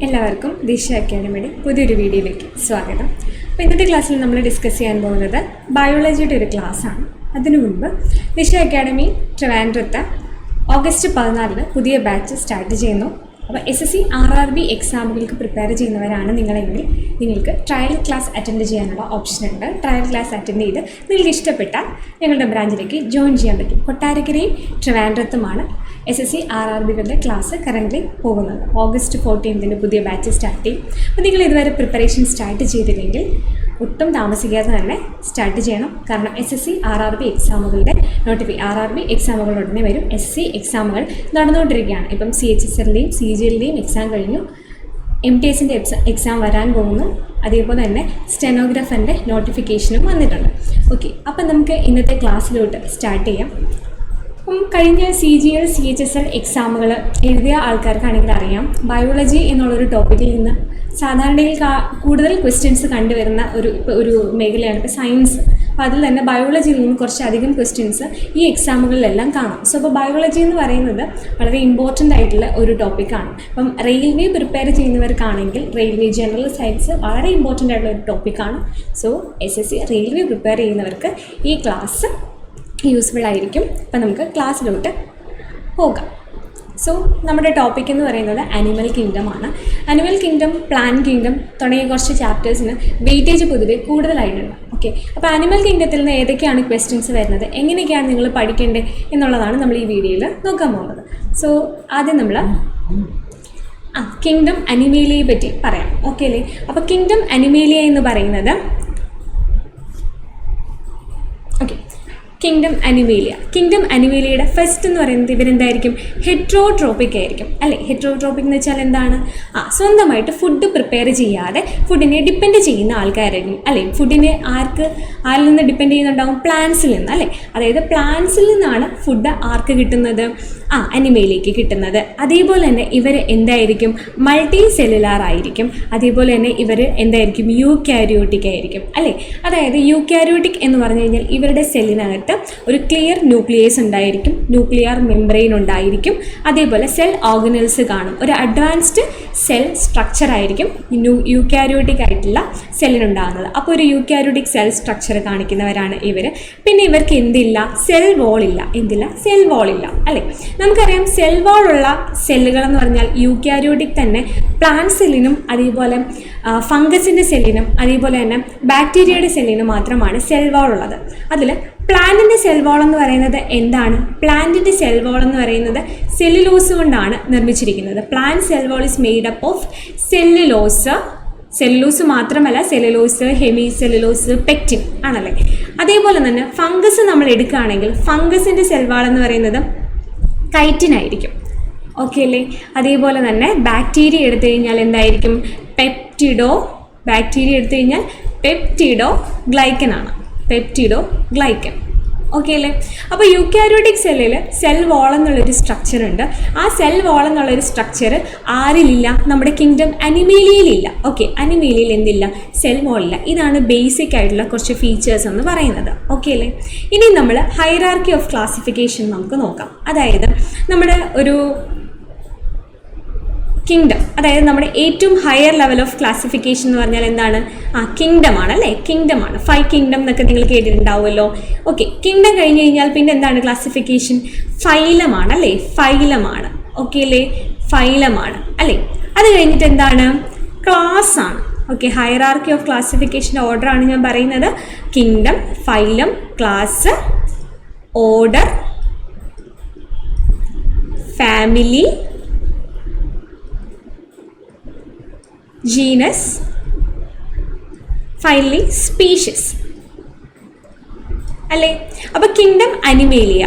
എല്ലാവർക്കും ദിശ അക്കാഡമിയുടെ പുതിയൊരു വീഡിയോയിലേക്ക് സ്വാഗതം. അപ്പോൾ ഇന്നത്തെ ക്ലാസ്സിൽ നമ്മൾ ഡിസ്കസ് ചെയ്യാൻ പോകുന്നത് ബയോളജിയുടെ ഒരു ക്ലാസ്സാണ്. അതിനു മുൻപ് ദിശ അക്കാഡമി ട്രിവാൻഡ്രത്ത് ഓഗസ്റ്റ് 14 പുതിയ ബാച്ച് സ്റ്റാർട്ട് ചെയ്യുന്നു. അപ്പോൾ SSC RRB എക്സാമുകൾക്ക് പ്രിപ്പയർ ചെയ്യുന്നവരാണ് നിങ്ങളെങ്കിൽ നിങ്ങൾക്ക് ട്രയൽ ക്ലാസ് അറ്റൻഡ് ചെയ്യാനുള്ള ഓപ്ഷൻ ഉണ്ട്. ട്രയൽ ക്ലാസ് അറ്റൻഡ് ചെയ്ത് നിങ്ങൾക്ക് ഇഷ്ടപ്പെട്ടാൽ ഞങ്ങളുടെ ബ്രാഞ്ചിലേക്ക് ജോയിൻ ചെയ്യാൻ പറ്റും. കൊട്ടാരക്കരയും ട്രിവാൻഡ്രത്തുമാണ് SSC RRBകളുടെ ക്ലാസ് കറൻ്റ് പോകുന്നത്. ഓഗസ്റ്റ് 14 പുതിയ ബാച്ച് സ്റ്റാർട്ട് ചെയ്യും. അപ്പോൾ നിങ്ങൾ ഇതുവരെ പ്രിപ്പറേഷൻ സ്റ്റാർട്ട് ചെയ്തില്ലെങ്കിൽ ഒട്ടും താമസിക്കാതെ തന്നെ സ്റ്റാർട്ട് ചെയ്യണം. കാരണം SSC RRB എക്സാമുകളുടെ RRB എക്സാമുകൾ ഉടനെ വരും. SC എക്സാമുകൾ നടന്നുകൊണ്ടിരിക്കുകയാണ്. ഇപ്പം CHSLൻ്റെയും CGLൻ്റെയും എക്സാം കഴിഞ്ഞു. MTSൻ്റെ എക്സാം വരാൻ പോകുന്നു. അതേപോലെ തന്നെ സ്റ്റെനോഗ്രാഫറിൻ്റെ നോട്ടിഫിക്കേഷനും വന്നിട്ടുണ്ട്. ഓക്കെ, അപ്പം നമുക്ക് ഇന്നത്തെ ക്ലാസ്സിലോട്ട് സ്റ്റാർട്ട് ചെയ്യാം. അപ്പം കഴിഞ്ഞ CGL CHSL എക്സാമുകൾ എഴുതിയ ആൾക്കാർക്കാണെങ്കിൽ അറിയാം, ബയോളജി എന്നുള്ളൊരു ടോപ്പിക്കിൽ നിന്ന് സാധാരണയിൽ കൂടുതൽ ക്വസ്റ്റ്യൻസ് കണ്ടുവരുന്ന ഒരു മേഖലയാണ് ഇപ്പോൾ സയൻസ്. അപ്പോൾ അതിൽ തന്നെ ബയോളജിയിൽ നിന്ന് കുറച്ചധികം ക്വസ്റ്റ്യൻസ് ഈ എക്സാമുകളിലെല്ലാം കാണാം. സോ അപ്പോൾ ബയോളജി എന്ന് പറയുന്നത് വളരെ ഇമ്പോർട്ടൻ്റ് ആയിട്ടുള്ള ഒരു ടോപ്പിക്കാണ്. അപ്പം റെയിൽവേ പ്രിപ്പയർ ചെയ്യുന്നവർക്കാണെങ്കിൽ റെയിൽവേ ജനറൽ സയൻസ് വളരെ ഇമ്പോർട്ടൻ്റ് ആയിട്ടുള്ള ഒരു ടോപ്പിക്കാണ്. സോ SSC റെയിൽവേ പ്രിപ്പയർ ചെയ്യുന്നവർക്ക് ഈ ക്ലാസ് യൂസ്ഫുൾ ആയിരിക്കും. അപ്പം നമുക്ക് ക്ലാസ്സിലോട്ട് പോകാം. സോ നമ്മുടെ ടോപ്പിക് എന്ന് പറയുന്നത് അനിമൽ കിങ്ഡം ആണ്. അനിമൽ കിങ്ഡം, പ്ലാന്റ് കിങ്ഡം തുടങ്ങിയ കുറച്ച് ചാപ്റ്റേഴ്സിന് വെയിറ്റേജ് പൊതുവെ കൂടുതലായിട്ടുണ്ട്. ഓക്കെ, അപ്പോൾ അനിമൽ കിങ്ഡത്തിൽ നിന്ന് ഏതൊക്കെയാണ് ക്വസ്റ്റ്യൻസ് വരുന്നത്, എങ്ങനെയൊക്കെയാണ് നിങ്ങൾ പഠിക്കേണ്ടത് എന്നുള്ളതാണ് നമ്മൾ ഈ വീഡിയോയിൽ നോക്കാൻ പോകുന്നത്. സോ ആദ്യം നമ്മൾ കിങ്ഡം അനിമേലിയയെ പറ്റി പറയാം. ഓക്കെ അല്ലേ? അപ്പോൾ കിങ്ഡം അനിമേലിയ എന്ന് പറയുന്നത് കിങ്ഡം അനിമേലിയയുടെ ഫസ്റ്റ് എന്ന് പറയുന്നത് ഇവരെന്തായിരിക്കും, ഹെട്രോട്രോപ്പിക് ആയിരിക്കും അല്ലേ? ഹെട്രോട്രോപ്പിക് എന്ന് വെച്ചാൽ എന്താണ്? സ്വന്തമായിട്ട് ഫുഡ് പ്രിപ്പയർ ചെയ്യാതെ ഫുഡിനെ ഡിപ്പെൻഡ് ചെയ്യുന്ന ആൾക്കാരായിരിക്കും അല്ലേ? ഫുഡിനെ ആരിൽ നിന്ന് ഡിപ്പെൻഡ് ചെയ്യുന്നുണ്ടാവും? പ്ലാന്റ്സിൽ നിന്ന് അല്ലേ? അതായത് പ്ലാന്റ്സിൽ നിന്നാണ് ഫുഡ് ആർക്ക് കിട്ടുന്നത്? അനിമേലിയയ്ക്ക് കിട്ടുന്നത്. അതേപോലെ തന്നെ ഇവർ എന്തായിരിക്കും? മൾട്ടി സെല്ലുലാർ ആയിരിക്കും. അതേപോലെ തന്നെ ഇവർ എന്തായിരിക്കും? യൂക്യാരിയോട്ടിക് ആയിരിക്കും അല്ലേ? അതായത് യൂക്യാരിയോട്ടിക് എന്ന് പറഞ്ഞു കഴിഞ്ഞാൽ ഇവരുടെ സെല്ലിനകത്ത് ഒരു ക്ലിയർ ന്യൂക്ലിയസ് ഉണ്ടായിരിക്കും, ന്യൂക്ലിയർ മെംബ്രെയിൻ ഉണ്ടായിരിക്കും. അതേപോലെ സെൽ ഓർഗനൽസ് കാണും. ഒരു അഡ്വാൻസ്ഡ് സെൽ സ്ട്രക്ചർ ആയിരിക്കും യൂക്യാരിയോട്ടിക് ആയിട്ടുള്ള സെല്ലിനുണ്ടാകുന്നത്. അപ്പോൾ ഒരു യൂക്യാരിയോട്ടിക് സെൽ സ്ട്രക്ചർ കാണിക്കുന്നവരാണ് ഇവർ. പിന്നെ ഇവർക്ക് എന്തില്ല? സെൽ വോൾ ഇല്ല. എന്തില്ല? സെൽ വോൾ ഇല്ല അല്ലേ? നമുക്കറിയാം സെൽ വാൾ ഉള്ള സെല്ലുകൾ എന്ന് പറഞ്ഞാൽ യൂക്യാരിയോട്ടിക് തന്നെ പ്ലാന്റ് സെല്ലിനും അതേപോലെ ഫംഗസിൻ്റെ സെല്ലിനും അതേപോലെ തന്നെ ബാക്ടീരിയയുടെ സെല്ലിനും മാത്രമാണ് സെൽ വാൾ ഉള്ളത്. അതിൽ പ്ലാന്റിൻ്റെ സെൽ വാൾ എന്ന് പറയുന്നത് എന്താണ്? പ്ലാന്റിൻ്റെ സെൽ വാൾ എന്ന് പറയുന്നത് സെല്ലുലോസ് കൊണ്ടാണ് നിർമ്മിച്ചിരിക്കുന്നത്. Plant cell wall is made up of cellulose മാത്രമല്ല, സെല്ലുലോസ്, ഹെമി സെല്ലുലോസ്, പെക്റ്റിൻ ആണല്ലേ? അതേപോലെ തന്നെ ഫംഗസ് നമ്മൾ എടുക്കുകയാണെങ്കിൽ ഫംഗസിൻ്റെ സെൽ വാൾ എന്ന് പറയുന്നത് കൈറ്റിൻ ആയിരിക്കും. ഓക്കെ അല്ലേ? അതേപോലെ തന്നെ ബാക്ടീരിയ എടുത്തു കഴിഞ്ഞാൽ എന്തായിരിക്കും? ബാക്ടീരിയ എടുത്തു കഴിഞ്ഞാൽ പെപ്റ്റിഡോ ഗ്ലൈക്കൻ. ഓക്കെ അല്ലേ? അപ്പോൾ യൂക്യാരിയോട്ടിക് സെല്ലിൽ സെൽ വാൾ എന്നുള്ളൊരു സ്ട്രക്ചർ ഉണ്ട്. ആ സെൽ വാൾ എന്നുള്ളൊരു സ്ട്രക്ചർ ആരിലില്ല? നമ്മുടെ കിങ്ഡം അനിമേലിയയിലില്ല. ഓക്കെ, അനിമേലിയയിൽ എന്തില്ല? സെൽ വാൾ ഇല്ല. ഇതാണ് ബേസിക് ആയിട്ടുള്ള കുറച്ച് ഫീച്ചേഴ്സ് എന്ന് പറയുന്നത്. ഓക്കെ അല്ലേ? ഇനി നമ്മൾ ഹൈറാർക്കി ഓഫ് ക്ലാസിഫിക്കേഷൻ നമുക്ക് നോക്കാം. അതായത് നമ്മുടെ ഒരു കിങ്ഡം, അതായത് നമ്മുടെ ഏറ്റവും ഹയർ ലെവൽ ഓഫ് ക്ലാസിഫിക്കേഷൻ എന്ന് പറഞ്ഞാൽ എന്താണ്? കിങ്ഡം ആണ് അല്ലേ? കിങ്ഡമാണ്. 5 കിങ്ഡം എന്നൊക്കെ നിങ്ങൾ കേട്ടിട്ടുണ്ടാവുമല്ലോ. ഓക്കെ, കിങ്ഡം കഴിഞ്ഞ് കഴിഞ്ഞാൽ പിന്നെ എന്താണ് ക്ലാസിഫിക്കേഷൻ? ഫൈലമാണ് അല്ലേ? ഫൈലമാണ്. ഓക്കെ അല്ലേ? ഫൈലമാണ് അല്ലേ? അത് കഴിഞ്ഞിട്ട് എന്താണ്? ക്ലാസ് ആണ്. ഓക്കെ, ഹൈറാർക്കി ഓഫ് ക്ലാസിഫിക്കേഷൻ്റെ ഓർഡറാണ് ഞാൻ പറയുന്നത്. Kingdom, phylum, class, order, family, genus, finally species അല്ലേ? അപ്പോൾ കിങ്ഡം അനിമേലിയ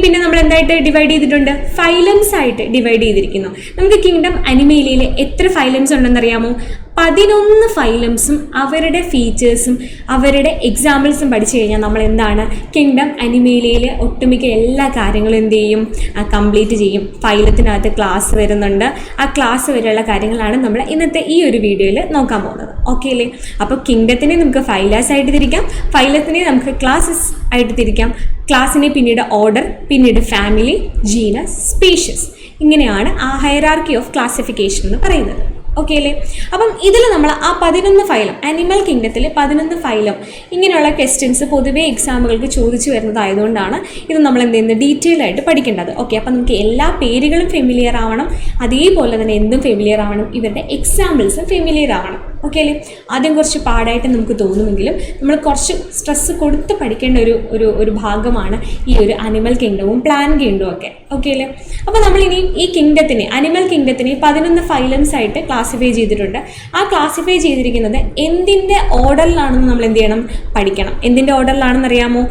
പിന്നെ നമ്മൾ എന്തായിട്ട് ഡിവൈഡ് ചെയ്തിട്ടുണ്ട്? ഫൈലംസ് ആയിട്ട് ഡിവൈഡ് ചെയ്തിരിക്കുന്നു. നമുക്ക് കിങ്ഡം അനിമേലിയയിൽ എത്ര ഫൈലംസ് ഉണ്ടെന്നറിയാമോ? 11 ഫൈലംസും അവരുടെ ഫീച്ചേഴ്സും അവരുടെ എക്സാമ്പിൾസും പഠിച്ചു കഴിഞ്ഞാൽ നമ്മൾ എന്താണ്? കിങ്ഡം അനിമേലിയയിലെ ഒട്ടുമിക്ക എല്ലാ കാര്യങ്ങളും എന്ത് ചെയ്യും? കംപ്ലീറ്റ് ചെയ്യും. ഫൈലത്തിനകത്ത് ക്ലാസ് വരുന്നുണ്ട്. ആ ക്ലാസ് വരെയുള്ള കാര്യങ്ങളാണ് നമ്മൾ ഇന്നത്തെ ഈ ഒരു വീഡിയോയിൽ നോക്കാൻ പോകുന്നത്. ഓക്കെ അല്ലേ? അപ്പോൾ കിങ്ഡത്തിനെ നമുക്ക് ഫൈലാസ് ആയിട്ട് തിരിക്കാം, ഫൈലത്തിനെ നമുക്ക് ക്ലാസ്സസ് ആയിട്ട് തിരിക്കാം, ക്ലാസ്സിനെ പിന്നീട് ഓർഡർ, പിന്നീട് ഫാമിലി, ജീനസ്, സ്പീഷ്യസ് ഇങ്ങനെയാണ് ആ ഹൈറാർക്കി ഓഫ് ക്ലാസിഫിക്കേഷൻ എന്ന് പറയുന്നത്. ഓക്കെ അല്ലേ? അപ്പം ഇതിൽ നമ്മൾ ആ 11 ഫൈലം, ആനിമൽ കിങ്ഡത്തിൽ 11 ഫൈലം ഇങ്ങനെയുള്ള ക്വസ്റ്റ്യൻസ് പൊതുവേ എക്സാമുകൾക്ക് ചോദിച്ചു വരുന്നതായതുകൊണ്ടാണ് ഇത് നമ്മൾ എന്ത് ചെയ്യുന്നത് ഡീറ്റെയിൽ ആയിട്ട് പഠിക്കേണ്ടത്. ഓക്കെ, അപ്പം നമുക്ക് എല്ലാ പേരുകളും ഫെമിലിയർ ആവണം, അതേപോലെ തന്നെ എന്തും ഫെമിലിയർ ആവണം, ഇവരുടെ എക്സാമ്പിൾസും ഫെമിലിയർ ആവണം. ഓക്കെ അല്ലേ? ആദ്യം കുറച്ച് പാടായിട്ട് നമുക്ക് തോന്നുമെങ്കിലും നമ്മൾ കുറച്ച് സ്ട്രെസ്സ് കൊടുത്ത് പഠിക്കേണ്ട ഒരു ഭാഗമാണ് ഈ ഒരു അനിമൽ കിങ്ഡവും പ്ലാൻ കിങ്ഡവും ഒക്കെ. ഓക്കെ അല്ലേ? അപ്പോൾ നമ്മളിനി ഈ കിങ്ഡത്തിനെ, അനിമൽ കിങ്ഡത്തിനെ 11 ഫൈലംസ് ആയിട്ട് ക്ലാസിഫൈ ചെയ്തിട്ടുണ്ട്. ആ ക്ലാസിഫൈ ചെയ്തിരിക്കുന്നത് എന്തിൻ്റെ ഓർഡറിലാണെന്ന് നമ്മൾ എന്ത് ചെയ്യണം? പഠിക്കണം. എന്തിൻ്റെ ഓർഡറിലാണെന്ന് അറിയാമോ?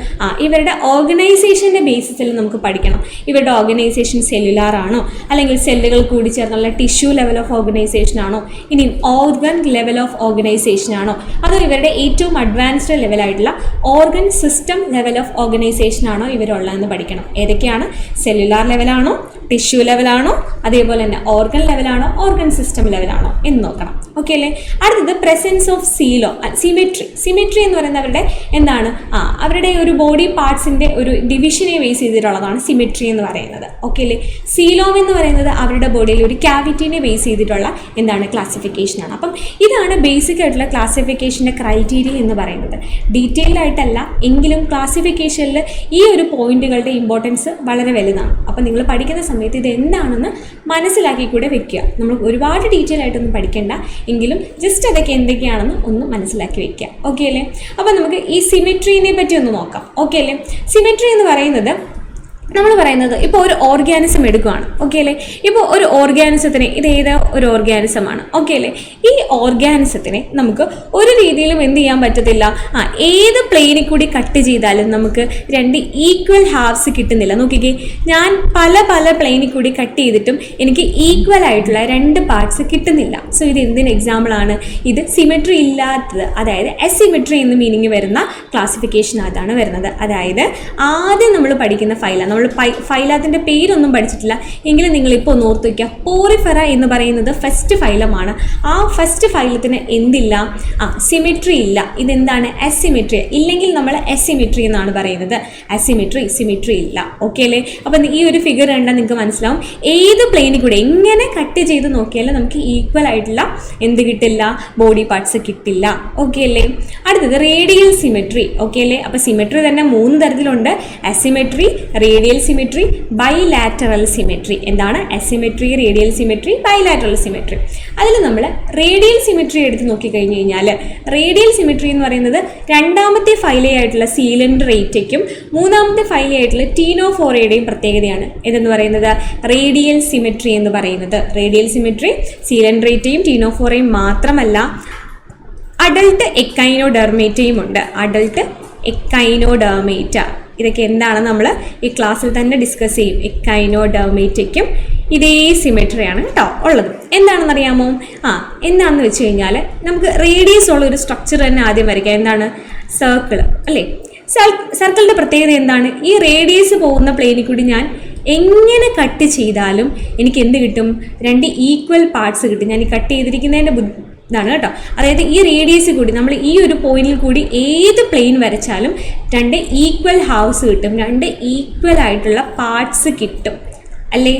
ഇവരുടെ ഓർഗനൈസേഷൻ്റെ ബേസിസിൽ നമുക്ക് പഠിക്കണം. ഇവരുടെ ഓർഗനൈസേഷൻ സെല്ലുലാർ ആണോ, അല്ലെങ്കിൽ സെല്ലുകൾ കൂടി ചേർന്നുള്ള ടിഷ്യൂ ലെവൽ ഓഫ് ഓർഗനൈസേഷൻ ആണോ, ഇനി ഓർഗൻ ലെവൽ ഓഫ് ഓർഗനൈസേഷൻ ആണോ, അതോ ഇവരുടെ ഏറ്റവും അഡ്വാൻസ്ഡ് ലെവലായിട്ടുള്ള organ system level of organisation ആണോ ഇവരുള്ളതെന്ന് പഠിക്കണം. ഏതൊക്കെയാണ്? സെല്ലുലാർ ലെവലാണോ, ടിഷ്യൂ ലെവലാണോ, അതേപോലെ തന്നെ ഓർഗൻ ലെവലാണോ, ഓർഗൻ സിസ്റ്റം ലെവലാണോ എന്ന് നോക്കണം. ഓക്കെ അല്ലേ? അടുത്തത് പ്രസൻസ് ഓഫ് സിമെട്രി. സിമെട്രി എന്ന് പറയുന്നത് അവരുടെ എന്താണ്? അവരുടെ ഒരു ബോഡി പാർട്സിൻ്റെ ഒരു ഡിവിഷനെ ബേസ് ചെയ്തിട്ടുള്ളതാണ് സിമെട്രി എന്ന് പറയുന്നത്. ഓക്കെ അല്ലേ? സീലോം എന്ന് പറയുന്നത് അവരുടെ ബോഡിയിൽ ഒരു ക്യാവിറ്റിനെ ബേസ് ചെയ്തിട്ടുള്ള എന്താണ്? ക്ലാസിഫിക്കേഷനാണ്. അപ്പം ഇതാണ് ബേസിക് ആയിട്ടുള്ള ക്ലാസിഫിക്കേഷൻ്റെ ക്രൈറ്റീരിയ എന്ന് പറയുന്നത്. ഡീറ്റെയിൽഡ് ആയിട്ടല്ല എങ്കിലും ക്ലാസിഫിക്കേഷനിൽ ഈ ഒരു പോയിന്റുകളുടെ ഇമ്പോർട്ടൻസ് വളരെ വലുതാണ്. അപ്പം നിങ്ങൾ പഠിക്കുന്ന സമയത്ത് ഇത് എന്താണെന്ന് മനസ്സിലാക്കി കൂടെ വെക്കുക. നമ്മൾ ഒരുപാട് ഡീറ്റെയിൽ ആയിട്ടൊന്നും പഠിക്കേണ്ട, എങ്കിലും ജസ്റ്റ് അതൊക്കെ എന്തൊക്കെയാണെന്ന് ഒന്ന് മനസ്സിലാക്കി വെക്കുക. ഓക്കെ അല്ലേ? അപ്പോൾ നമുക്ക് ഈ സിമെട്രീനെ പറ്റി ഒന്ന് നോക്കാം. ഓക്കെ അല്ലേ? സിമെട്രി എന്ന് പറയുന്നത് നമ്മൾ പറയുന്നത് ഇപ്പോൾ ഒരു ഓർഗാനിസം എടുക്കുകയാണ്. ഓക്കെ അല്ലേ? ഇപ്പോൾ ഒരു ഓർഗാനിസത്തിന് ഇത് ഏത് ഒരു ഓർഗാനിസമാണ്. ഓക്കെ അല്ലേ? ഈ ഓർഗാനിസത്തിനെ നമുക്ക് ഒരു രീതിയിലും എന്ത് ചെയ്യാൻ പറ്റത്തില്ല, ഏത് പ്ലെയിനിൽ കൂടി കട്ട് ചെയ്താലും നമുക്ക് 2 ഈക്വൽ ഹാഫ്സ് കിട്ടുന്നില്ല. നോക്കിക്കേ, ഞാൻ പല പ്ലെയിനിൽ കൂടി കട്ട് ചെയ്തിട്ടും എനിക്ക് ഈക്വൽ ആയിട്ടുള്ള 2 പാർട്സ് കിട്ടുന്നില്ല. സോ ഇത് എന്തിന് എക്സാമ്പിളാണ്? ഇത് സിമെട്രി ഇല്ലാത്തത്, അതായത് അസിമെട്രി എന്ന് മീനിങ് വരുന്ന ക്ലാസിഫിക്കേഷൻ അതാണ് വരുന്നത്. അതായത് ആദ്യം നമ്മൾ പഠിക്കുന്ന ഫൈല, നമ്മൾ ഫൈലത്തിൻ്റെ പേരൊന്നും പഠിച്ചിട്ടില്ല എങ്കിലും നിങ്ങളിപ്പോൾ ഒന്ന് ഓർത്ത് വയ്ക്കുക. പോറിഫെറ എന്ന് പറയുന്നത് ഫസ്റ്റ് ഫൈലമാണ്. ആ ഫസ്റ്റ് ഫൈലത്തിന് എന്തില്ല? സിമെട്രി ഇല്ല. ഇതെന്താണ്? അസിമെട്രി. ഇല്ലെങ്കിൽ നമ്മൾ അസിമെട്രി എന്നാണ് പറയുന്നത്. അസിമെട്രി, സിമെട്രി ഇല്ല. ഓക്കെ അല്ലേ? അപ്പം ഈ ഒരു ഫിഗർ കണ്ടാൽ നിങ്ങൾക്ക് മനസ്സിലാവും ഏത് പ്ലെയിനിൽ കൂടെ എങ്ങനെ കട്ട് ചെയ്ത് നോക്കിയാലും നമുക്ക് ഈക്വൽ ആയിട്ടുള്ള എന്ത് കിട്ടില്ല? ബോഡി പാർട്സ് കിട്ടില്ല. ഓക്കെ അല്ലേ? അടുത്തത് റേഡിയൽ സിമെട്രി. ഓക്കെ അല്ലേ? അപ്പോൾ സിമെട്രി തന്നെ 3 തരത്തിലുണ്ട്: asymmetry, radial symmetry, bilateral symmetry. എന്താണ്? Asymmetry, radial symmetry, bilateral symmetry. അതിൽ നമ്മൾ റേഡിയൽ സിമെട്രി എടുത്ത് നോക്കിക്കഴിഞ്ഞ് കഴിഞ്ഞാൽ, റേഡിയൽ സിമെട്രി എന്ന് പറയുന്നത് രണ്ടാമത്തെ ഫൈലയായിട്ടുള്ള സീലൻഡ്രേറ്റയ്ക്കും മൂന്നാമത്തെ ഫൈലയായിട്ടുള്ള ടീനോഫോറയുടെയും പ്രത്യേകതയാണ്. ഇതെന്ന് പറയുന്നത് റേഡിയൽ സിമെട്രി എന്ന് പറയുന്നത്. റേഡിയൽ സിമെട്രി സീലൻഡ്രേറ്റയും ടീനോഫോറയും മാത്രമല്ല, അഡൾട്ട് എക്കൈനോഡെർമേറ്റയും ഉണ്ട്. Adult Echinodermata. ഇതൊക്കെ എന്താണെന്ന് നമ്മൾ ഈ ക്ലാസ്സിൽ തന്നെ ഡിസ്കസ് ചെയ്യും. എക്കൈനോഡെർമേറ്റയ്ക്കും ഇതേ സിമെട്രിയാണ് കേട്ടോ ഉള്ളത്. എന്താണെന്നറിയാമോ? എന്താണെന്ന് വെച്ച് കഴിഞ്ഞാൽ നമുക്ക് റേഡിയസ് ഉള്ള ഒരു സ്ട്രക്ചർ തന്നെ ആദ്യം വരയ്ക്കാം. എന്താണ്? സർക്കിൾ അല്ലേ? സർക്കിളിൻ്റെ പ്രത്യേകത എന്താണ്? ഈ റേഡിയസ് പോകുന്ന പ്ലെയിനിൽ കൂടി ഞാൻ എങ്ങനെ കട്ട് ചെയ്താലും എനിക്ക് എന്ത് കിട്ടും? 2 ഈക്വൽ പാർട്സ് കിട്ടും. ഞാൻ ഈ കട്ട് ചെയ്തിരിക്കുന്നതിൻ്റെ ഇതാണ് കേട്ടോ. അതായത് ഈ റേഡിയസ് കൂടി നമ്മൾ ഈ ഒരു പോയിന്റിൽ കൂടി ഏത് പ്ലെയിൻ വരച്ചാലും 2 ഈക്വൽ ഹാഫ്സ് കിട്ടും, 2 ഈക്വൽ ആയിട്ടുള്ള പാർട്സ് കിട്ടും അല്ലേ?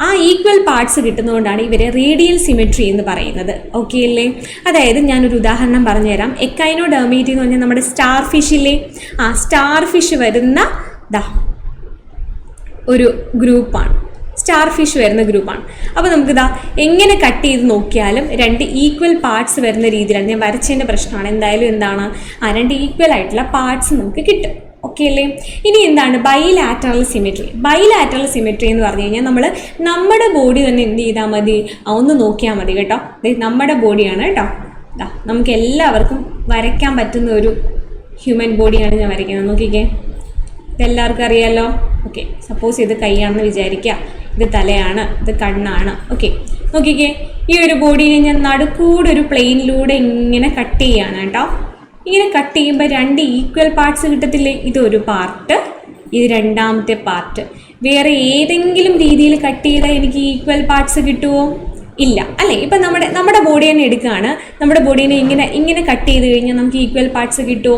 ആ ഈക്വൽ പാർട്സ് കിട്ടുന്നതുകൊണ്ടാണ് ഇവരെ റേഡിയൽ സിമെട്രി എന്ന് പറയുന്നത്. ഓക്കെ അല്ലേ? അതായത് ഞാനൊരു ഉദാഹരണം പറഞ്ഞുതരാം. എക്കൈനോഡെർമേറ്റ എന്ന് പറഞ്ഞാൽ നമ്മുടെ സ്റ്റാർ ഫിഷില്ലേ, സ്റ്റാർ ഫിഷ് വരുന്ന ഒരു ഗ്രൂപ്പാണ്. സ്റ്റാർ ഫിഷ് വരുന്ന ഗ്രൂപ്പാണ്. അപ്പോൾ നമുക്കിതാ എങ്ങനെ കട്ട് ചെയ്ത് നോക്കിയാലും 2 ഈക്വൽ പാർട്സ് വരുന്ന രീതിയിലാണ്. ഞാൻ വരച്ചതിൻ്റെ പ്രശ്നമാണ്. എന്തായാലും എന്താണ്? 2 ഈക്വൽ ആയിട്ടുള്ള പാർട്സ് നമുക്ക് കിട്ടും. ഓക്കെ അല്ലേ? ഇനി എന്താണ് ബൈലാറ്ററൽ സിമെട്രി? ബൈലാറ്ററൽ സിമെട്രി എന്ന് പറഞ്ഞു കഴിഞ്ഞാൽ നമ്മുടെ ബോഡി തന്നെ എന്ത് ചെയ്താൽ മതി? ഒന്ന് നോക്കിയാൽ മതി കേട്ടോ. നമ്മുടെ ബോഡിയാണ് കേട്ടോ. നമുക്ക് എല്ലാവർക്കും വരയ്ക്കാൻ പറ്റുന്ന ഒരു ഹ്യൂമൻ ബോഡിയാണ് ഞാൻ വരയ്ക്കുന്നത്. നോക്കിക്കേ, ഇതെല്ലാവർക്കും അറിയാമല്ലോ. ഓക്കെ, സപ്പോസ് ഇത് കൈയാണെന്ന് വിചാരിക്കുക, ഇത് തലയാണ്, ഇത് കണ്ണാണ്. ഓക്കെ, നോക്കിക്കേ, ഈ ഒരു ബോഡീനെ ഞാൻ നടുക്കൂടെ ഒരു പ്ലെയിനിലൂടെ ഇങ്ങനെ കട്ട് ചെയ്യാണ് കേട്ടോ. ഇങ്ങനെ കട്ട് ചെയ്യുമ്പോൾ 2 ഈക്വൽ പാർട്സ് കിട്ടത്തില്ലേ? ഇതൊരു പാർട്ട്, ഇത് രണ്ടാമത്തെ പാർട്ട്. വേറെ ഏതെങ്കിലും രീതിയിൽ കട്ട് ചെയ്താൽ എനിക്ക് ഈക്വൽ പാർട്സ് കിട്ടുമോ? ഇല്ല അല്ലേ? ഇപ്പം നമ്മുടെ ബോഡി തന്നെ എടുക്കുകയാണ്. നമ്മുടെ ബോഡീനെ ഇങ്ങനെ കട്ട് ചെയ്ത് കഴിഞ്ഞാൽ നമുക്ക് ഈക്വൽ പാർട്സ് കിട്ടുമോ?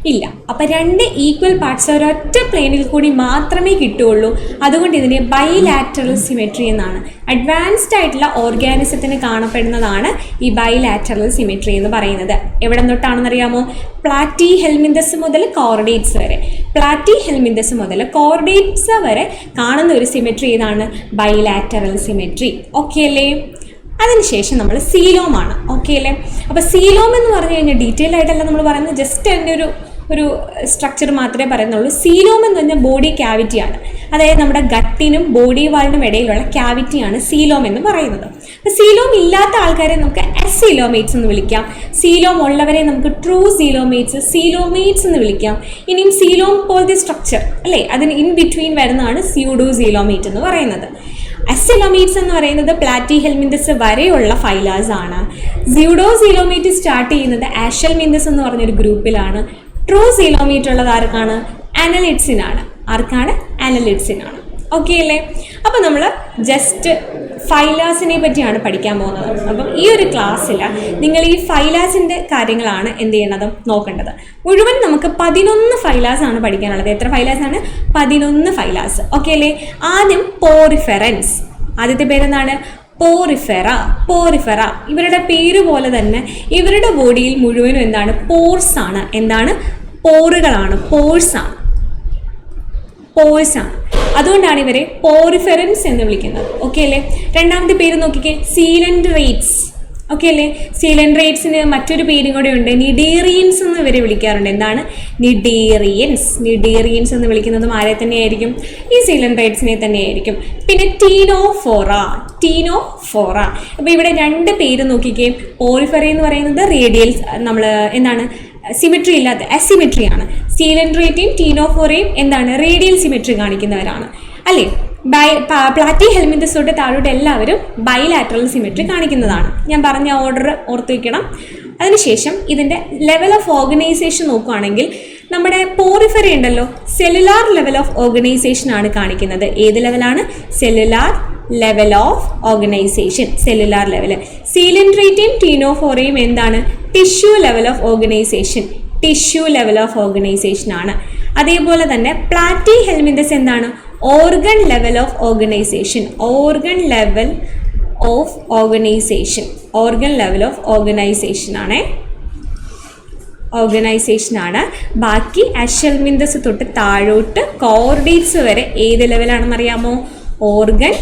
ഇല്ല. അപ്പം 2 ഈക്വൽ പാർട്സ് ഒരൊറ്റ പ്ലെയിനിൽ കൂടി മാത്രമേ കിട്ടുകയുള്ളൂ. അതുകൊണ്ട് ഇതിനെ ബൈലാറ്ററൽ സിമെട്രി എന്നാണ്. അഡ്വാൻസ്ഡ് ആയിട്ടുള്ള ഓർഗാനിസത്തിന് കാണപ്പെടുന്നതാണ് ഈ ബൈലാറ്ററൽ സിമെട്രി എന്ന് പറയുന്നത്. എവിടെ തൊട്ടാണെന്നറിയാമോ? പ്ലാറ്റി ഹെൽമിന്തസ് മുതൽ കോർഡേറ്റ്സ് വരെ. പ്ലാറ്റി ഹെൽമിന്തസ് മുതൽ കോർഡേറ്റ്സ് വരെ കാണുന്ന ഒരു സിമെട്രി ഏതാണ്? Bilateral symmetry. ഓക്കെ അല്ലേ? അതിനുശേഷം നമ്മൾ സീലോമാണ്. ഓക്കെ അല്ലേ? അപ്പോൾ സീലോം എന്ന് പറഞ്ഞു കഴിഞ്ഞാൽ ഡീറ്റെയിൽ ആയിട്ടല്ല നമ്മൾ പറയുന്നത്, ജസ്റ്റ് അതിൻ്റെ ഒരു സ്ട്രക്ചർ മാത്രമേ പറയുന്നുള്ളൂ. സീലോം എന്ന് പറഞ്ഞാൽ ബോഡി ക്യാവിറ്റിയാണ്. അതായത് നമ്മുടെ ഗട്ടിനും ബോഡി വാളിനും ഇടയിലുള്ള ക്യാവിറ്റിയാണ് സീലോം എന്ന് പറയുന്നത്. അപ്പോൾ സീലോം ഇല്ലാത്ത ആൾക്കാരെ നമുക്ക് അസീലോമേറ്റ്സ് എന്ന് വിളിക്കാം. സീലോം ഉള്ളവരെ നമുക്ക് ട്രൂ സീലോമേറ്റ്സ്, സീലോമേറ്റ്സ് എന്ന് വിളിക്കാം. ഇനിയും സീലോം പോലത്തെ സ്ട്രക്ചർ അല്ലേ, അതിന് ഇൻ ബിറ്റ്വീൻ വരുന്നതാണ് സ്യൂഡോ സീലോമേറ്റ് എന്ന് പറയുന്നത്. അസീലോമേറ്റ്സ് എന്ന് പറയുന്നത് പ്ലാറ്റി ഹെൽമിന്തസ് വരെയുള്ള ഫൈലാസ് ആണ്. സ്യൂഡോ സീലോമേറ്റ് സ്റ്റാർട്ട് ചെയ്യുന്നത് ആഷൽമിന്തസ് എന്ന് പറഞ്ഞൊരു ഗ്രൂപ്പിലാണ്. ട്രൂ സീലോമേറ്റ് ഉള്ളത് ആർക്കാണ്? അനലിഡ്സിനാണ്. ആർക്കാണ്? അനലിഡ്സിനാണ്. ഓക്കെ അല്ലേ? അപ്പം നമ്മൾ ജസ്റ്റ് ഫൈലാസിനെ പറ്റിയാണ് പഠിക്കാൻ പോകുന്നത്. അപ്പം ഈ ഒരു ക്ലാസ്സിൽ നിങ്ങൾ ഈ ഫൈലാസിൻ്റെ കാര്യങ്ങളാണ് എന്ത് ചെയ്യണത്? നോക്കേണ്ടത്. മുഴുവൻ നമുക്ക് 11 ഫൈലാസ് ആണ് പഠിക്കാനുള്ളത്. എത്ര ഫൈലാസ് ആണ്? 11 ഫൈലാസ്. ഓക്കെ അല്ലേ? ആദ്യം പോറിഫെറൻസ്. ആദ്യത്തെ പേരെന്താണ്? പോറിഫെറ. പോറിഫെറ ഇവരുടെ പേര് പോലെ തന്നെ ഇവരുടെ ബോഡിയിൽ മുഴുവനും എന്താണ്? പോർസ് ആണ്. എന്താണ്? പോറുകളാണ്. പോഴ്സാണ്. പോഴ്സാണ്. അതുകൊണ്ടാണ് ഇവരെ പോറിഫെറൻസ് എന്ന് വിളിക്കുന്നത്. ഓക്കെ അല്ലേ? രണ്ടാമത്തെ പേര് നോക്കിക്കേ, സീലൻഡ്രേറ്റ്സ്. ഓക്കെ അല്ലേ? സീലൻഡ്രേറ്റ്സിന് മറ്റൊരു പേരും കൂടെ ഉണ്ട്, നിഡേറിയൻസ് എന്ന് ഇവരെ വിളിക്കാറുണ്ട്. എന്താണ്? നിഡേറിയൻസ്. നിഡേറിയൻസ് എന്ന് വിളിക്കുന്നതും ആരെ തന്നെയായിരിക്കും? ഈ സീലൻഡ്രേറ്റ്സിനെ തന്നെയായിരിക്കും. പിന്നെ ടീനോഫോറ. ടീനോഫോറ. അപ്പോൾ ഇവിടെ 2 പേര് നോക്കിക്കേ. പോറിഫെറ എന്ന് പറയുന്നത് റേഡിയൽ, നമ്മൾ എന്താണ് സിമെട്രി ഇല്ലാത്ത അസിമെട്രിയാണ്. സീലൻഡ്രേറ്റയും ടീനോഫോറയും എന്താണ്? റേഡിയൽ സിമെട്രി കാണിക്കുന്നവരാണ് അല്ലേ? പ്ലാറ്റി ഹെൽമിന്തസ് തൊട്ട് താഴോട്ട് എല്ലാവരും ബൈലാറ്ററൽ സിമെട്രി കാണിക്കുന്നതാണ്. ഞാൻ പറഞ്ഞ ഓർഡർ ഓർത്ത് വയ്ക്കണം. അതിനുശേഷം ഇതിൻ്റെ ലെവൽ ഓഫ് ഓർഗനൈസേഷൻ നോക്കുകയാണെങ്കിൽ നമ്മുടെ പോറിഫെറ ഉണ്ടല്ലോ, സെല്ലുലാർ ലെവൽ ഓഫ് ഓർഗനൈസേഷൻ ആണ് കാണിക്കുന്നത്. ഏത് ലെവലാണ്? Cellular level of organisation. Cellular level. സീലൻഡ്രേറ്റയും ടീനോഫോറയും എന്താണ്? Tissue level of organisation. Tissue level of organisation ആണ്. അതേപോലെ തന്നെ പ്ലാറ്റി ഹെൽമിന്തസ് എന്താണ്? Organ level of organisation. Organ level of organisation. Organ level of organisation ആണ്. ഓർഗനൈസേഷൻ ആണ്. ബാക്കി അഷൽമിന്തസ് തൊട്ട് താഴോട്ട് കോർഡേറ്റ്സ് വരെ ഏത് ലെവലാണെന്നറിയാമോ? Organ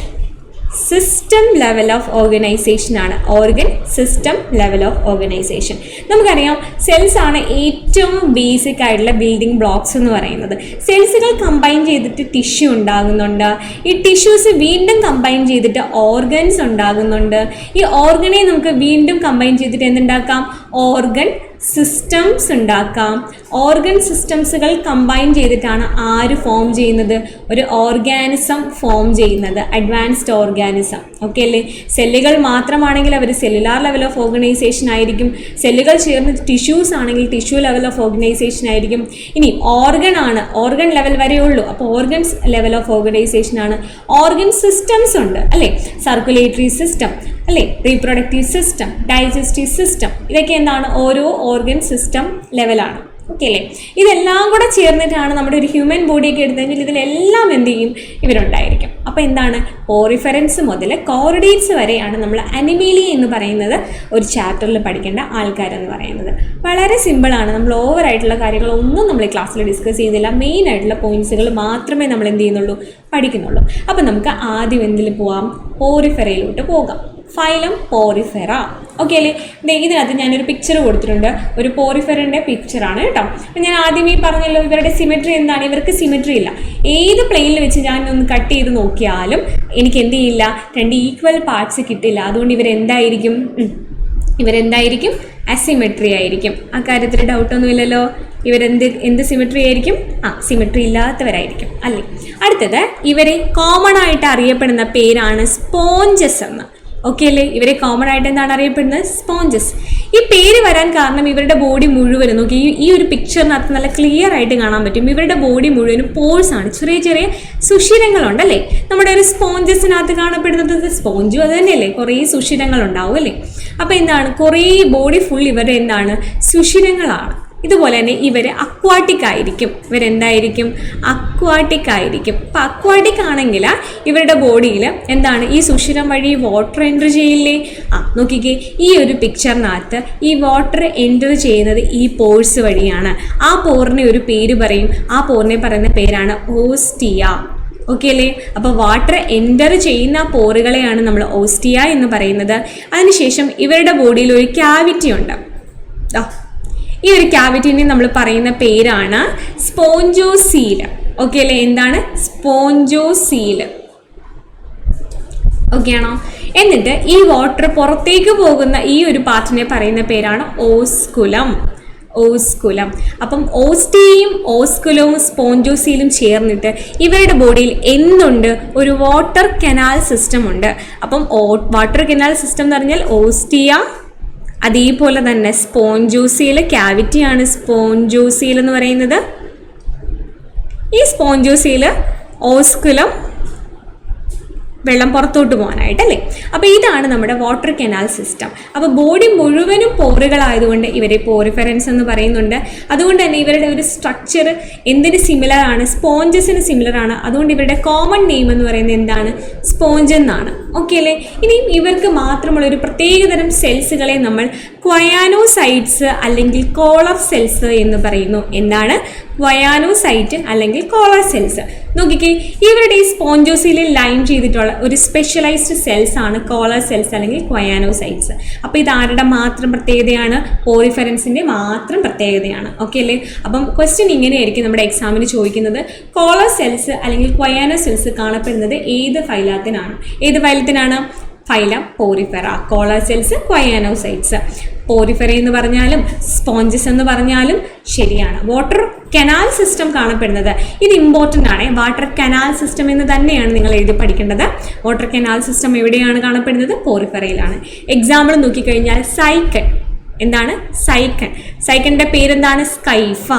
system level of organisation ആണ്. Organ system level of organisation. നമുക്കറിയാം സെൽസ് ആണ് ഏറ്റവും ബേസിക് ആയിട്ടുള്ള ബിൽഡിംഗ് ബ്ലോക്സ് എന്ന് പറയുന്നത്. സെൽസുകൾ കമ്പൈൻ ചെയ്തിട്ട് ടിഷ്യൂ ഉണ്ടാകുന്നുണ്ട്. ഈ ടിഷ്യൂസ് വീണ്ടും കമ്പൈൻ ചെയ്തിട്ട് ഓർഗൻസ് ഉണ്ടാകുന്നുണ്ട്. ഈ ഓർഗനെ നമുക്ക് വീണ്ടും കമ്പൈൻ ചെയ്തിട്ട് എന്തുണ്ടാക്കാം? ഓർഗൻ സിസ്റ്റംസ് ഉണ്ടാക്കാം. ഓർഗൻ സിസ്റ്റംസുകൾ കമ്പൈൻ ചെയ്തിട്ടാണ് ആര് ഫോം ചെയ്യുന്നത്? ഒരു ഓർഗാനിസം ഫോം ചെയ്യുന്നത്. Advanced organism. ഓക്കെ അല്ലേ? സെല്ലുകൾ മാത്രമാണെങ്കിൽ അവർ സെല്ലുലാർ ലെവൽ ഓഫ് ഓർഗനൈസേഷൻ ആയിരിക്കും. സെല്ലുകൾ ചേർന്ന് ടിഷ്യൂസ് ആണെങ്കിൽ ടിഷ്യൂ ലെവൽ ഓഫ് ഓർഗനൈസേഷൻ ആയിരിക്കും. ഇനി ഓർഗൻ ആണ്, ഓർഗൻ ലെവൽ വരെ ഉള്ളൂ. അപ്പോൾ ഓർഗൻസ് ലെവൽ ഓഫ് ഓർഗനൈസേഷൻ ആണ്. ഓർഗൻ സിസ്റ്റംസ് ഉണ്ട് അല്ലേ? സർക്കുലേറ്ററി സിസ്റ്റം അല്ലേ? റീപ്രൊഡക്റ്റീവ് സിസ്റ്റം, ഡൈജസ്റ്റീവ് സിസ്റ്റം, ഇതൊക്കെ എന്താണ്? ഓരോ ഓർഗൻ സിസ്റ്റം ലെവലാണ്. ഓക്കെ അല്ലേ? ഇതെല്ലാം കൂടെ ചേർന്നിട്ടാണ് നമ്മുടെ ഒരു ഹ്യൂമൻ ബോഡിയൊക്കെ എടുത്തെങ്കിൽ ഇതിലെല്ലാം എന്ത് ചെയ്യും? ഇവരുണ്ടായിരിക്കും. അപ്പോൾ എന്താണ്? പോറിഫെറൻസ് മുതൽ കോർഡേറ്റ്സ് വരെയാണ് നമ്മൾ അനിമേലിയ എന്ന് പറയുന്നത് ഒരു ചാപ്റ്ററിൽ പഠിക്കേണ്ട ആൾക്കാരെന്ന് പറയുന്നത്. വളരെ സിമ്പിളാണ്. നമ്മൾ ഓവറായിട്ടുള്ള കാര്യങ്ങളൊന്നും നമ്മൾ ഈ ക്ലാസ്സിൽ ഡിസ്കസ് ചെയ്യുന്നില്ല. മെയിൻ ആയിട്ടുള്ള പോയിന്റ്സുകൾ മാത്രമേ നമ്മൾ എന്ത് ചെയ്യുന്നുള്ളൂ? പഠിക്കുന്നുള്ളൂ. അപ്പോൾ നമുക്ക് ആദ്യം എന്തിൽ പോവാം? പോറിഫെറയിലോട്ട് പോകാം. Phylum Porifera. ഓക്കെ അല്ലേ? ഇതിനകത്ത് ഞാനൊരു പിക്ചർ കൊടുത്തിട്ടുണ്ട്. ഒരു പോറിഫെറിൻ്റെ പിക്ചറാണ് കേട്ടോ. അപ്പം ഞാൻ ആദ്യമേ പറഞ്ഞല്ലോ ഇവരുടെ സിമെട്രി എന്താണ്? ഇവർക്ക് സിമെട്രി ഇല്ല. ഏത് പ്ലെയിനിൽ വെച്ച് ഞാൻ ഒന്ന് കട്ട് ചെയ്ത് നോക്കിയാലും എനിക്ക് എന്ത് ചെയ്യില്ല? 2 ഈക്വൽ പാർട്സ് കിട്ടില്ല. അതുകൊണ്ട് ഇവരെന്തായിരിക്കും? അസിമെട്രി ആയിരിക്കും. ആ കാര്യത്തിൽ ഡൗട്ടൊന്നുമില്ലല്ലോ. എന്ത് സിമെട്രി ആയിരിക്കും? സിമെട്രി ഇല്ലാത്തവരായിരിക്കും അല്ലേ? അടുത്തത് ഇവരെ കോമൺ ആയിട്ട് അറിയപ്പെടുന്ന പേരാണ് സ്പോഞ്ചസ് എന്ന്. ഓക്കെ അല്ലേ? ഇവരെ കോമൺ ആയിട്ട് എന്താണ് അറിയപ്പെടുന്നത്? സ്പോഞ്ചസ്. ഈ പേര് വരാൻ കാരണം ഇവരുടെ ബോഡി മുഴുവനും നോക്കി ഈ ഒരു പിക്ചറിനകത്ത് നല്ല ക്ലിയർ ആയിട്ട് കാണാൻ പറ്റും. ഇവരുടെ ബോഡി മുഴുവനും പോഴ്സ് ആണ്. ചെറിയ ചെറിയ സുഷിരങ്ങളുണ്ടല്ലേ? നമ്മുടെ ഒരു സ്പോഞ്ചസിനകത്ത് കാണപ്പെടുന്നത് സ്പോഞ്ചും അത് തന്നെയല്ലേ? കുറേ സുഷിരങ്ങൾ ഉണ്ടാവും അല്ലേ? അപ്പോൾ എന്താണ്? കുറേ ബോഡി ഫുൾ ഇവരുടെ എന്താണ്? സുഷിരങ്ങളാണ്. ഇതുപോലെ തന്നെ ഇവർ അക്വാട്ടിക് ആയിരിക്കും. ഇവരെന്തായിരിക്കും? അക്വാട്ടിക് ആയിരിക്കും. അപ്പം അക്വാട്ടിക് ആണെങ്കിൽ ഇവരുടെ ബോഡിയിൽ എന്താണ് ഈ സുഷിരം വഴി വാട്ടർ എൻ്റർ ചെയ്യില്ലേ? നോക്കിക്കേ, ഈ ഒരു പിക്ചറിനകത്ത് ഈ വാട്ടർ എൻ്റർ ചെയ്യുന്നത് ഈ പോഴ്സ് വഴിയാണ്. ആ പോറിനെ ഒരു പേര് പറയും. ആ പോറിനെ പറയുന്ന പേരാണ് ഓസ്റ്റിയ. ഓക്കെ അല്ലേ? അപ്പോൾ വാട്ടർ എൻ്റർ ചെയ്യുന്ന പോറുകളെയാണ് നമ്മൾ ഓസ്റ്റിയ എന്ന് പറയുന്നത്. അതിനുശേഷം ഇവരുടെ ബോഡിയിൽ ഒരു ക്യാവിറ്റി ഉണ്ട്. ഈ ഒരു ക്യാവിറ്റിനെ നമ്മൾ പറയുന്ന പേരാണ് സ്പോഞ്ചോസീൽ. ഓക്കെ അല്ലേ? എന്താണ്? സ്പോഞ്ചോസീൽ. ഓക്കെ ആണോ? എന്നിട്ട് ഈ വാട്ടർ പുറത്തേക്ക് പോകുന്ന ഈ ഒരു പാർട്ടിനെ പറയുന്ന പേരാണ് ഓസ്കുലം. ഓസ്കുലം. അപ്പം ഓസ്റ്റിയയും ഓസ്കുലവും സ്പോഞ്ചോസീലും ചേർന്നിട്ട് ഇവരുടെ ബോഡിയിൽ എന്തുണ്ട്? ഒരു വാട്ടർ കനാൽ സിസ്റ്റം ഉണ്ട്. അപ്പം വാട്ടർ കനാൽ സിസ്റ്റം എന്ന് പറഞ്ഞാൽ ഓസ്റ്റിയ, അതേപോലെ തന്നെ സ്പോഞ്ചോസീൽ, ക്യാവിറ്റിയാണ് സ്പോഞ്ചോസീൽ എന്ന് പറയുന്നത്. ഈ സ്പോഞ്ചോസീൽ ഓസ്കുലം വെള്ളം പുറത്തോട്ട് പോകാനായിട്ടല്ലേ. അപ്പോൾ ഇതാണ് നമ്മുടെ വാട്ടർ കനാൽ സിസ്റ്റം. അപ്പോൾ ബോഡി മുഴുവനും പോറുകളായതുകൊണ്ട് ഇവരെ പോറിഫെറൻസ് എന്ന് പറയുന്നുണ്ട്. അതുകൊണ്ട് തന്നെ ഇവരുടെ ഒരു സ്ട്രക്ചർ എന്തിന് സിമിലർ ആണ്? സ്പോഞ്ചസിന് സിമിലർ ആണ്. അതുകൊണ്ട് ഇവരുടെ കോമൺ നെയിം എന്ന് പറയുന്നത് എന്താണ്? സ്പോഞ്ച് എന്നാണ്. ഓക്കെ അല്ലേ? ഇനിയും ഇവർക്ക് മാത്രമുള്ള ഒരു പ്രത്യേകതരം സെൽസുകളെ നമ്മൾ ക്വയാനോസൈറ്റ്സ് അല്ലെങ്കിൽ കോളർ സെൽസ് എന്ന് പറയുന്നു. എന്താണ്? ക്വയാനോസൈറ്റ് അല്ലെങ്കിൽ കോളർ സെൽസ്. നോക്കിക്കേ, ഇവരുടെ ഈ സ്പോഞ്ചോസീലിൽ ലൈൻ ചെയ്തിട്ടുള്ള ഒരു സ്പെഷ്യലൈസ്ഡ് സെൽസ് ആണ് കോളർ സെൽസ് അല്ലെങ്കിൽ ക്വയാനോസൈറ്റ്സ്. അപ്പോൾ ഇത് ആരുടെ മാത്രം പ്രത്യേകതയാണ്? പോറിഫെറൻസിൻ്റെ മാത്രം പ്രത്യേകതയാണ്. ഓക്കെ അല്ലേ? അപ്പം ക്വസ്റ്റ്യൻ ഇങ്ങനെയായിരിക്കും നമ്മുടെ എക്സാമിന് ചോദിക്കുന്നത്. കോളർ സെൽസ് അല്ലെങ്കിൽ ക്വയാനോ സെൽസ് കാണപ്പെടുന്നത് ഏത് ഫൈലത്തിനാണ്? ഏത് ഫൈലത്തിനാണ്? Phylum Porifera. Collar cells, choanocytes. Porifera എന്ന് പറഞ്ഞാലും സ്പോഞ്ചസ് എന്ന് പറഞ്ഞാലും ശരിയാണ്. വാട്ടർ കനാൽ സിസ്റ്റം കാണപ്പെടുന്നത്, ഇത് ഇമ്പോർട്ടൻ്റ് ആണ്. വാട്ടർ കനാൽ സിസ്റ്റം എന്ന് തന്നെയാണ് നിങ്ങൾ എഴുതി പഠിക്കേണ്ടത്. വാട്ടർ കനാൽ സിസ്റ്റം എവിടെയാണ് കാണപ്പെടുന്നത്? പോറിഫെറയിലാണ്. എക്സാമ്പിൾ നോക്കിക്കഴിഞ്ഞാൽ സൈക്കൺ. എന്താണ്? സൈക്കൺ. സൈക്കണിൻ്റെ പേരെന്താണ്? സ്കൈഫ.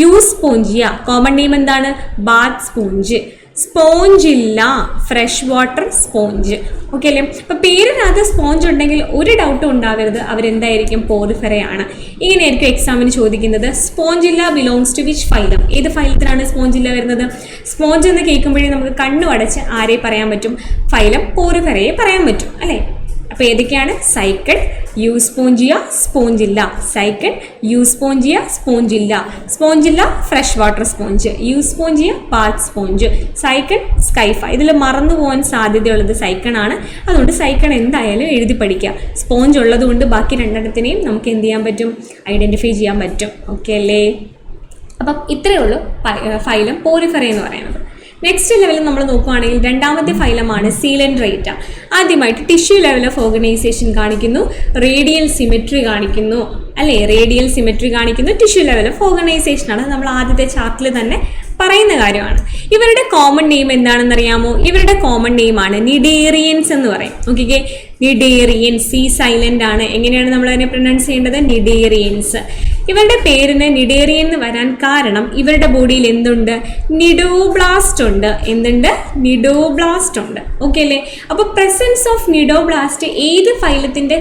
യൂസ്പോഞ്ചിയ, കോമൺ നെയിം എന്താണ്? Bath sponge. Spongilla, fresh water sponge. Okay അല്ലേ? അപ്പോൾ പേരിനകത്ത് സ്പോഞ്ച് ഉണ്ടെങ്കിൽ ഒരു ഡൗട്ടും ഉണ്ടാവരുത്, അവരെന്തായിരിക്കും? പോറിഫെറയാണ്. ഇങ്ങനെയായിരിക്കും എക്സാമിന് ചോദിക്കുന്നത്. Spongilla belongs to which phylum? ഏത് ഫൈലത്തിനാണ് സ്പോഞ്ചില്ല വരുന്നത്? സ്പോഞ്ച് എന്ന് കേൾക്കുമ്പോഴേ നമുക്ക് കണ്ണു അടച്ച് ആരെ പറയാൻ പറ്റും? ഫൈലം പോറിഫെറയെ പറയാൻ പറ്റും അല്ലേ? അപ്പോൾ ഏതൊക്കെയാണ്? Sycon, Euspongia, Spongilla. Sycon, Euspongia, Spongilla. Spongilla fresh water sponge, Euspongia bath sponge, Sycon Scypha. ഇതിൽ മറന്നു പോകാൻ സാധ്യതയുള്ളത് സൈക്കൺ ആണ്. അതുകൊണ്ട് സൈക്കൺ എന്തായാലും എഴുതി പഠിക്കുക. സ്പോഞ്ച് ഉള്ളത് കൊണ്ട് ബാക്കി രണ്ടെണ്ണത്തിനെയും നമുക്ക് എന്ത് ചെയ്യാൻ പറ്റും? ഐഡൻറ്റിഫൈ ചെയ്യാൻ പറ്റും. ഓക്കെ അല്ലേ? അപ്പം ഇത്രയേ ഉള്ളൂ ഫൈലം പോറിഫെറ എന്ന് പറയുന്നത്. നെക്സ്റ്റ് ലെവലിൽ നമ്മൾ നോക്കുകയാണെങ്കിൽ രണ്ടാമത്തെ ഫൈലമാണ് സീലൻഡ്രേറ്റ. ആദ്യമായിട്ട് ടിഷ്യൂ ലെവൽ ഓഫ് ഓർഗനൈസേഷൻ കാണിക്കുന്നു, റേഡിയൽ സിമെട്രി കാണിക്കുന്നു അല്ലേ? റേഡിയൽ സിമെട്രി കാണിക്കുന്നു, ടിഷ്യൂ ലെവൽ ഓഫ് ഓർഗനൈസേഷൻ ആണ്. നമ്മൾ ആദ്യത്തെ ചാർട്ടിൽ തന്നെ പറയുന്ന കാര്യമാണ്. ഇവരുടെ കോമൺ നെയിം എന്താണെന്ന് അറിയാമോ? ഇവരുടെ കോമൺ നെയിമാണ് നിഡേറിയൻസ് എന്ന് പറയും. നോക്കിക്കേ, നിഡേറിയൻസ്. സി സൈലന്റ് ആണ്. എങ്ങനെയാണ് നമ്മൾ അതിനെ പ്രൊനൗൺസ് ചെയ്യേണ്ടത്? നിഡേറിയൻസ്. ഇവരുടെ പേരിന് നിഡേറിയൻ എന്ന് വരാൻ കാരണം ഇവരുടെ ബോഡിയിൽ എന്തുണ്ട്? നിഡോബ്ലാസ്റ്റ് ഉണ്ട്. എന്തുണ്ട്? നിഡോബ്ലാസ്റ്റ് ഉണ്ട്. ഓക്കെ അല്ലേ? അപ്പോൾ പ്രസൻസ് ഓഫ് നിഡോബ്ലാസ്റ്റ് ഏത് ഫൈലത്തിൻ്റെ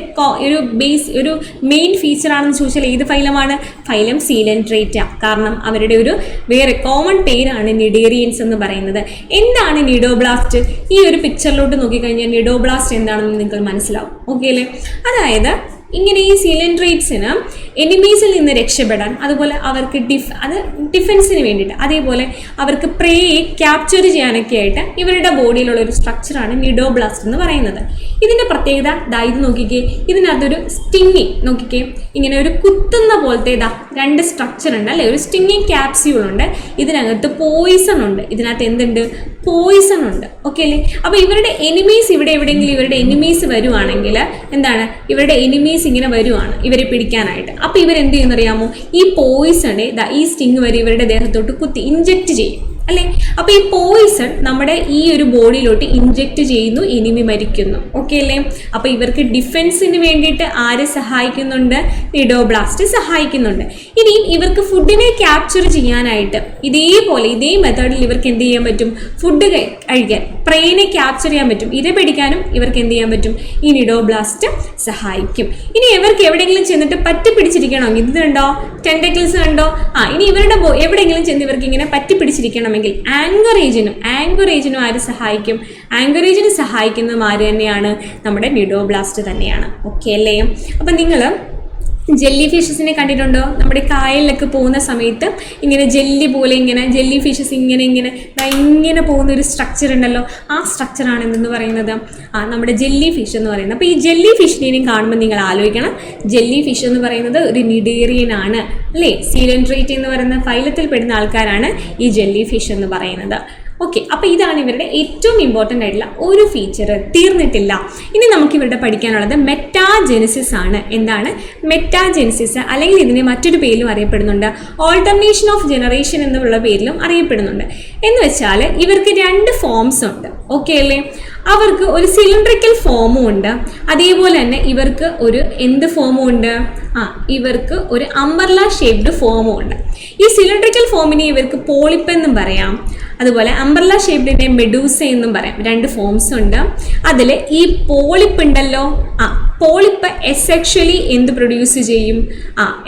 ഒരു മെയിൻ ഫീച്ചർ ആണെന്ന് ചോദിച്ചാൽ ഏത് ഫൈലമാണ്? Phylum coelenterata. കാരണം അവരുടെ ഒരു വേറെ കോമൺ പേരാണ് നിഡേറിയൻസ് എന്ന് പറയുന്നത്. എന്താണ് നിഡോബ്ലാസ്റ്റ്? ഈ ഒരു പിക്ചറിലോട്ട് നോക്കിക്കഴിഞ്ഞാൽ നിഡോബ്ലാസ്റ്റ് എന്താണെന്ന് നിങ്ങൾക്ക് മനസ്സിലാവും. ഓക്കെ അല്ലേ? അതായത് ഇങ്ങനെ ഈ സീലൻഡ്രേറ്റ്സിന് എനിമീസിൽ നിന്ന് രക്ഷപ്പെടാൻ, അതുപോലെ അവർക്ക് ഡിഫെൻസിന് വേണ്ടിയിട്ട്, അതേപോലെ അവർക്ക് പ്രേയെ ക്യാപ്ചർ ചെയ്യാനൊക്കെ ആയിട്ട് ഇവരുടെ ബോഡിയിലുള്ള ഒരു സ്ട്രക്ചറാണ് നിഡോബ്ലാസ്റ്റ് എന്ന് പറയുന്നത്. ഇതിൻ്റെ പ്രത്യേകത ഇത് നോക്കിക്കേ, ഇതിനകത്തൊരു സ്റ്റിങ്ങിങ് നോക്കിക്കേ, ഇങ്ങനെ ഒരു കുത്തുന്ന പോലത്തെ രണ്ട് സ്ട്രക്ചർ ഉണ്ട് അല്ലേ? ഒരു സ്റ്റിങ്ങിങ് ക്യാപ്സ്യൂൾ ഉണ്ട്, ഇതിനകത്ത് പോയിസൺ ഉണ്ട്. ഇതിനകത്ത് എന്തുണ്ട്? പോയിസൺ ഉണ്ട്. ഓക്കെ അല്ലേ? അപ്പോൾ ഇവരുടെ എനിമീസ് ഇവിടെ എവിടെയെങ്കിലും ഇവരുടെ എനിമീസ് വരുവാണെങ്കിൽ എന്താണ്? ഇവരുടെ എനിമീസ് ഇങ്ങനെ വരുവാണ് ഇവരെ പിടിക്കാനായിട്ട്. അപ്പോൾ ഇവരെന്ത് ചെയ്യുന്നറിയാമോ? ഈ പോയിസണെ ഈ സ്റ്റിങ് വരെ ഇവരുടെ ദേഹത്തോട്ട് കുത്തി ഇഞ്ചക്ട് ചെയ്യും. അല്ലേ? അപ്പോൾ ഈ പോയിസൺ നമ്മുടെ ഈ ഒരു ബോഡിയിലോട്ട് ഇൻജെക്റ്റ് ചെയ്യുന്നു, എനിമി മരിക്കുന്നു. ഓക്കെ അല്ലേ? അപ്പോൾ ഇവർക്ക് ഡിഫെൻസിന് വേണ്ടിയിട്ട് ആര് സഹായിക്കുന്നുണ്ട്? നിഡോബ്ലാസ്റ്റ് സഹായിക്കുന്നുണ്ട്. ഇനിയും ഇവർക്ക് ഫുഡിനെ ക്യാപ്ചർ ചെയ്യാനായിട്ട് ഇതേപോലെ ഇതേ മെത്തേഡിൽ ഇവർക്ക് എന്ത് ചെയ്യാൻ പറ്റും? ഫുഡ് കഴിക്കാൻ, പ്രേനെ ക്യാപ്ചർ ചെയ്യാൻ പറ്റും. ഇര പിടിക്കാനും ഇവർക്ക് എന്ത് ചെയ്യാൻ പറ്റും? ഈ നിഡോബ്ലാസ്റ്റ് സഹായിക്കും. ഇനി ഇവർക്ക് എവിടെയെങ്കിലും ചെന്നിട്ട് പറ്റി പിടിച്ചിരിക്കണോ? ഇത് കണ്ടോ, ടെൻറ്റക്കിൾസ് കണ്ടോ? ഇനി ഇവരുടെ എവിടെയെങ്കിലും ചെന്ന് ഇവർക്ക് ഇങ്ങനെ പറ്റി പിടിച്ചിരിക്കണമെങ്കിൽ ആങ്കറേജിനും ആര് സഹായിക്കും? ആങ്കറേജിന് സഹായിക്കുന്നതും ആര് തന്നെയാണ്? നമ്മുടെ നിഡോബ്ലാസ്റ്റ് തന്നെയാണ്. ഓക്കെ അല്ലേ? അപ്പം നിങ്ങൾ ജെല്ലി ഫിഷസിനെ കണ്ടിട്ടുണ്ടോ? നമ്മുടെ കായലിലൊക്കെ പോകുന്ന സമയത്ത് ഇങ്ങനെ ജെല്ലി പോലെ ഇങ്ങനെ ജെല്ലി ഫിഷസ് ഇങ്ങനെ പോകുന്ന ഒരു സ്ട്രക്ചർ ഉണ്ടല്ലോ, ആ സ്ട്രക്ചറാണ് എന്തെന്ന് പറയുന്നത്? നമ്മുടെ ജെല്ലി ഫിഷ് എന്ന് പറയുന്നത്. അപ്പോൾ ഈ ജെല്ലി ഫിഷിനെയും കാണുമ്പോൾ നിങ്ങൾ ആലോചിക്കണം, ജെല്ലി ഫിഷ് എന്ന് പറയുന്നത് ഒരു നിഡേറിയൻ ആണ് അല്ലേ? സീലൻട്രേറ്റ് എന്ന് പറയുന്ന ഫൈലത്തിൽ പെടുന്ന ആൾക്കാരാണ് ഈ ജെല്ലി ഫിഷ് എന്ന് പറയുന്നത്. ഓക്കെ, അപ്പോൾ ഇതാണ് ഇവരുടെ ഏറ്റവും ഇമ്പോർട്ടൻ്റ് ആയിട്ടുള്ള ഒരു ഫീച്ചർ. തീർന്നിട്ടില്ല. ഇനി നമുക്ക് ഇവരുടെ പഠിക്കാനുള്ളത് മെറ്റാജെനിസിസ് ആണ്. എന്താണ് മെറ്റാജെനിസിസ്? അല്ലെങ്കിൽ ഇതിനെ മറ്റൊരു പേരിലും അറിയപ്പെടുന്നുണ്ട്, ഓൾട്ടർനേഷൻ ഓഫ് ജനറേഷൻ എന്നുള്ള പേരിലും അറിയപ്പെടുന്നുണ്ട്. എന്ന് വെച്ചാൽ ഇവർക്ക് 2 ഫോംസ് ഉണ്ട്. ഓക്കെ അല്ലേ? അവർക്ക് ഒരു സിലിണ്ടറിക്കൽ ഫോമും ഉണ്ട്, അതേപോലെ തന്നെ ഇവർക്ക് ഒരു എന്ത് ഫോമും ഉണ്ട്? ഇവർക്ക് ഒരു അംബർല ഷേപ്ഡ് ഫോമും ഉണ്ട്. ഈ സിലിണ്ടറിക്കൽ ഫോമിനെ ഇവർക്ക് പോളിപ്പ് എന്നും പറയാം, അതുപോലെ അംബർല ഷേപ്ഡിനെ മെഡൂസ എന്നും പറയാം. 2 ഫോംസ് ഉണ്ട്. അതിൽ ഈ പോളിപ്പ് ഉണ്ടല്ലോ, പോളിപ്പ് എസെക്ഷലി എന്ത് പ്രൊഡ്യൂസ് ചെയ്യും?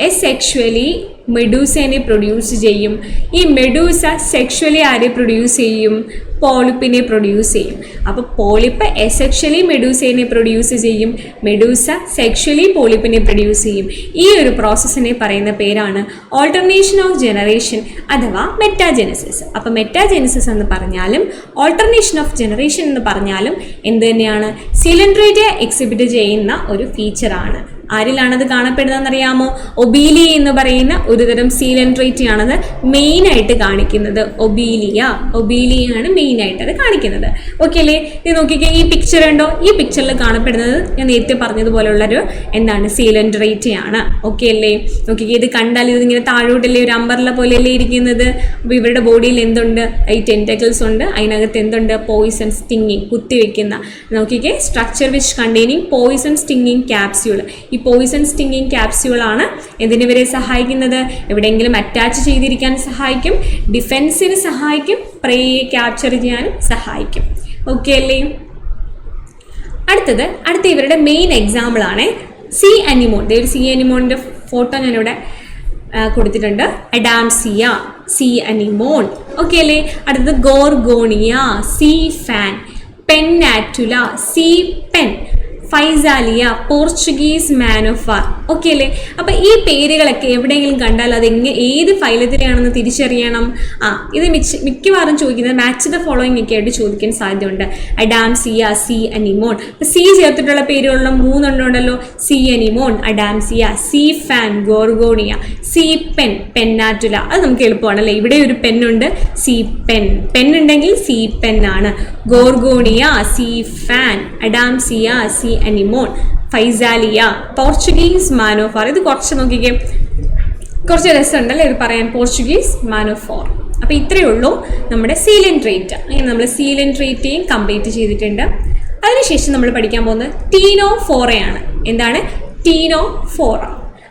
എസെക്ഷലി മെഡൂസേനെ പ്രൊഡ്യൂസ് ചെയ്യും. ഈ മെഡൂസ സെക്ഷലി ആരെ പ്രൊഡ്യൂസ് ചെയ്യും? പോളിപ്പിനെ പ്രൊഡ്യൂസ് ചെയ്യും. അപ്പോൾ പോളിപ്പ് എസെക്ഷലി മെഡൂസേനെ പ്രൊഡ്യൂസ് ചെയ്യും, മെഡൂസ സെക്ഷലി പോളിപ്പിനെ പ്രൊഡ്യൂസ് ചെയ്യും. ഈ ഒരു പ്രോസസ്സിനെ പറയുന്ന പേരാണ് ഓൾട്ടർനേഷൻ ഓഫ് ജനറേഷൻ അഥവാ മെറ്റാജെനസിസ്. അപ്പോൾ മെറ്റാജെനസിസ് എന്ന് പറഞ്ഞാലും ഓൾട്ടർനേഷൻ ഓഫ് ജനറേഷൻ എന്ന് പറഞ്ഞാലും എന്ത് തന്നെയാണ്? സിലിൻഡ്രേറ്റ് എക്സിബിറ്റ് ചെയ്യുന്ന ഒരു ഫീച്ചറാണ്. ആരിലാണത് കാണപ്പെടുന്നതെന്ന് അറിയാമോ? ഒബീലിയ എന്ന് പറയുന്ന ഒരു തരം സീലൻട്രേറ്റ് ആണത് മെയിനായിട്ട് കാണിക്കുന്നത്. ഒബീലിയാണ് മെയിനായിട്ട് അത് കാണിക്കുന്നത്. ഓക്കെ അല്ലേ? ഇത് നോക്കിക്കേ, ഈ പിക്ചർ ഉണ്ടോ? ഈ പിക്ചറിൽ കാണപ്പെടുന്നത് ഞാൻ നേരത്തെ പറഞ്ഞതുപോലുള്ളൊരു എന്താണ്? സീലൻട്രേറ്റ് ആണ്. ഓക്കെ അല്ലേ? നോക്കിക്കേ, ഇത് കണ്ടാൽ ഇതിങ്ങനെ താഴോട്ടല്ലേ, ഒരു അംബർല പോലെയല്ലേ ഇരിക്കുന്നത്. അപ്പോൾ ഇവരുടെ ബോഡിയിൽ എന്തുണ്ട്? ഈ ടെൻറ്റക്കിൾസ് ഉണ്ട്. അതിനകത്ത് എന്തുണ്ട്? പോയിസൺ സ്റ്റിങ്ങിങ്, കുത്തിവെക്കുന്ന. നോക്കിക്കേ, structure which containing poison stinging capsule. ഈ പോയിസൺ സ്റ്റിങ്ങിങ് ക്യാപ്സ്യൂളാണ് എന്തിനിവരെ സഹായിക്കുന്നത്? എവിടെയെങ്കിലും അറ്റാച്ച് ചെയ്തിരിക്കാൻ സഹായിക്കും, ഡിഫെൻസിന് സഹായിക്കും, പ്രേയെ ക്യാപ്ചർ ചെയ്യാനും സഹായിക്കും. ഓക്കെ അല്ലേ? അടുത്ത ഇവരുടെ മെയിൻ എക്സാമ്പിൾ ആണ് സീ അനിമോൺ. ഒരു സീ അനിമോണിൻ്റെ ഫോട്ടോ ഞാനിവിടെ കൊടുത്തിട്ടുണ്ട്. Adamsia, sea anemone. ഓക്കെ അല്ലേ? അടുത്തത് Gorgonia, sea fan. Pennatula, sea pen. Physalia, Portuguese man of war. Okay അല്ലേ? അപ്പോൾ ഈ പേരുകളൊക്കെ എവിടെയെങ്കിലും കണ്ടാൽ അത് ഏത് ഫൈലത്തിലാണെന്ന് തിരിച്ചറിയണം. ഇത് മിക്കവാറും ചോദിക്കുന്നത് മാച്ച് ദ ഫോളോയിങ് ഒക്കെ ആയിട്ട് ചോദിക്കാൻ സാധ്യതയുണ്ട്. Adamsia, sea anemone. അപ്പോൾ സീ ചേർത്തിട്ടുള്ള പേരുകളുള്ള 3 ഉണ്ടല്ലോ, sea anemone, Adamsia, sea fan, Gorgonia, sea pen, Pennatula. അത് നമുക്ക് എളുപ്പമാണല്ലേ? ഇവിടെ ഒരു പെന്നുണ്ട്, സീ പെൻ. പെന്നുണ്ടെങ്കിൽ സീ പെൻ ആണ്. Gorgonia, sea fan. Adamsia, sea anemone. Physalia, Portuguese man of war. ഇത് കുറച്ച് നോക്കിക്കേ, കുറച്ച് രസമുണ്ടല്ലേ ഇത് പറയാൻ, പോർച്ചുഗീസ് മാൻ ഓഫ് വാർ. അപ്പോൾ ഇത്രയേ ഉള്ളൂ നമ്മുടെ സീലൻട്രേറ്റ്. അങ്ങനെ നമ്മൾ സീലൻട്രേറ്റേയും കംപ്ലീറ്റ് ചെയ്തിട്ടുണ്ട്. അതിനുശേഷം നമ്മൾ പഠിക്കാൻ പോകുന്നത് ടീനോഫോറയാണ്. എന്താണ്? ടീനോഫോറ.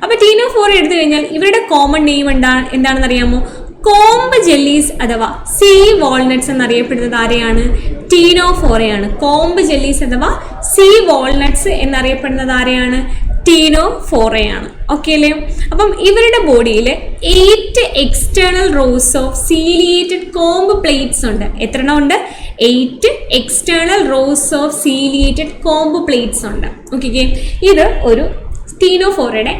അപ്പോൾ ടീനോഫോറ എടുത്തു കഴിഞ്ഞാൽ ഇവരുടെ കോമൺ നെയിം എന്താണെന്ന് അറിയാമോ? കോംബ് ജെല്ലീസ് അഥവാ സീ വാൾനട്ട്സ് എന്നറിയപ്പെടുന്നത് ആരെയാണ്? ടീനോഫോറയാണ്. കോംബ് ജെല്ലീസ് അഥവാ സീ വാൾനട്ട്സ് എന്നറിയപ്പെടുന്നത് ആരെയാണ്? ടീനോഫോറയാണ്. ഓക്കെ അല്ലേ? അപ്പം ഇവരുടെ ബോഡിയിൽ 8 external rose of ciliated comb plates ഉണ്ട്. എത്ര എണ്ണം ഉണ്ട്? 8 external rose of ciliated comb plates ഉണ്ട്. ഓക്കെ, ഇത് ഒരു ടീനോഫോറയുടെ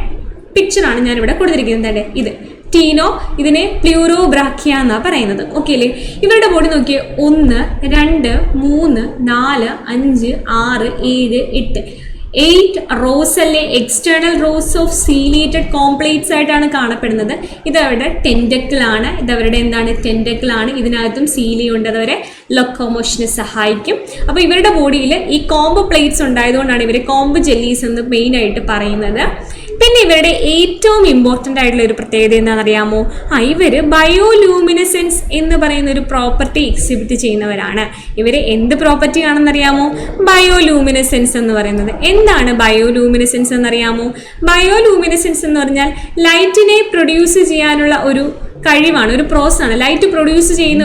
പിക്ചറാണ് ഞാനിവിടെ കൊടുത്തിരിക്കുന്നത്. ഇത് ടീനോ, ഇതിനെ പ്ലൂരോബ്രാക്കിയ എന്നാണ് പറയുന്നത്. ഓക്കെ അല്ലേ? ഇവരുടെ ബോഡി നോക്കിയേ, 1, 2, 3, 4, 5, 6, 7, 8 8 റോസ് അല്ലേ? External rose of ciliated comb plates ആയിട്ടാണ് കാണപ്പെടുന്നത്. ഇതവരുടെ ടെൻറ്റക്കിളാണ്. ഇതവരുടെ എന്താണ്? ടെൻറ്റക്കിളാണ്. ഇതിനകത്തും സീലിയുണ്ട്. അതവരെ ലൊക്കോമോഷന് സഹായിക്കും. അപ്പോൾ ഇവരുടെ ബോഡിയിൽ ഈ കോംബ് പ്ലേറ്റ്സ് ഉണ്ടായതുകൊണ്ടാണ് ഇവരെ കോംബ് ജെല്ലീസ് എന്ന് മെയിനായിട്ട് പറയുന്നത്. പിന്നെ ഇവരുടെ ഏറ്റവും ഇമ്പോർട്ടൻ്റ് ആയിട്ടുള്ള ഒരു പ്രത്യേകത എന്താണെന്നറിയാമോ? ഇവർ ബയോലൂമിനസെൻസ് എന്ന് പറയുന്ന ഒരു പ്രോപ്പർട്ടി എക്സിബിറ്റ് ചെയ്യുന്നവരാണ്. ഇവർ എന്ത് പ്രോപ്പർട്ടി ആണെന്നറിയാമോ? ബയോലൂമിനസെൻസ് എന്ന് പറയുന്നത്. എന്താണ് ബയോലൂമിനസെൻസ് എന്നറിയാമോ? ബയോലൂമിനസെൻസ് എന്ന് പറഞ്ഞാൽ ലൈറ്റിനെ പ്രൊഡ്യൂസ് ചെയ്യാനുള്ള ഒരു കഴിവാണ്, ഒരു പ്രോസസ്സാണ്. ലൈറ്റ് പ്രൊഡ്യൂസ് ചെയ്യുന്ന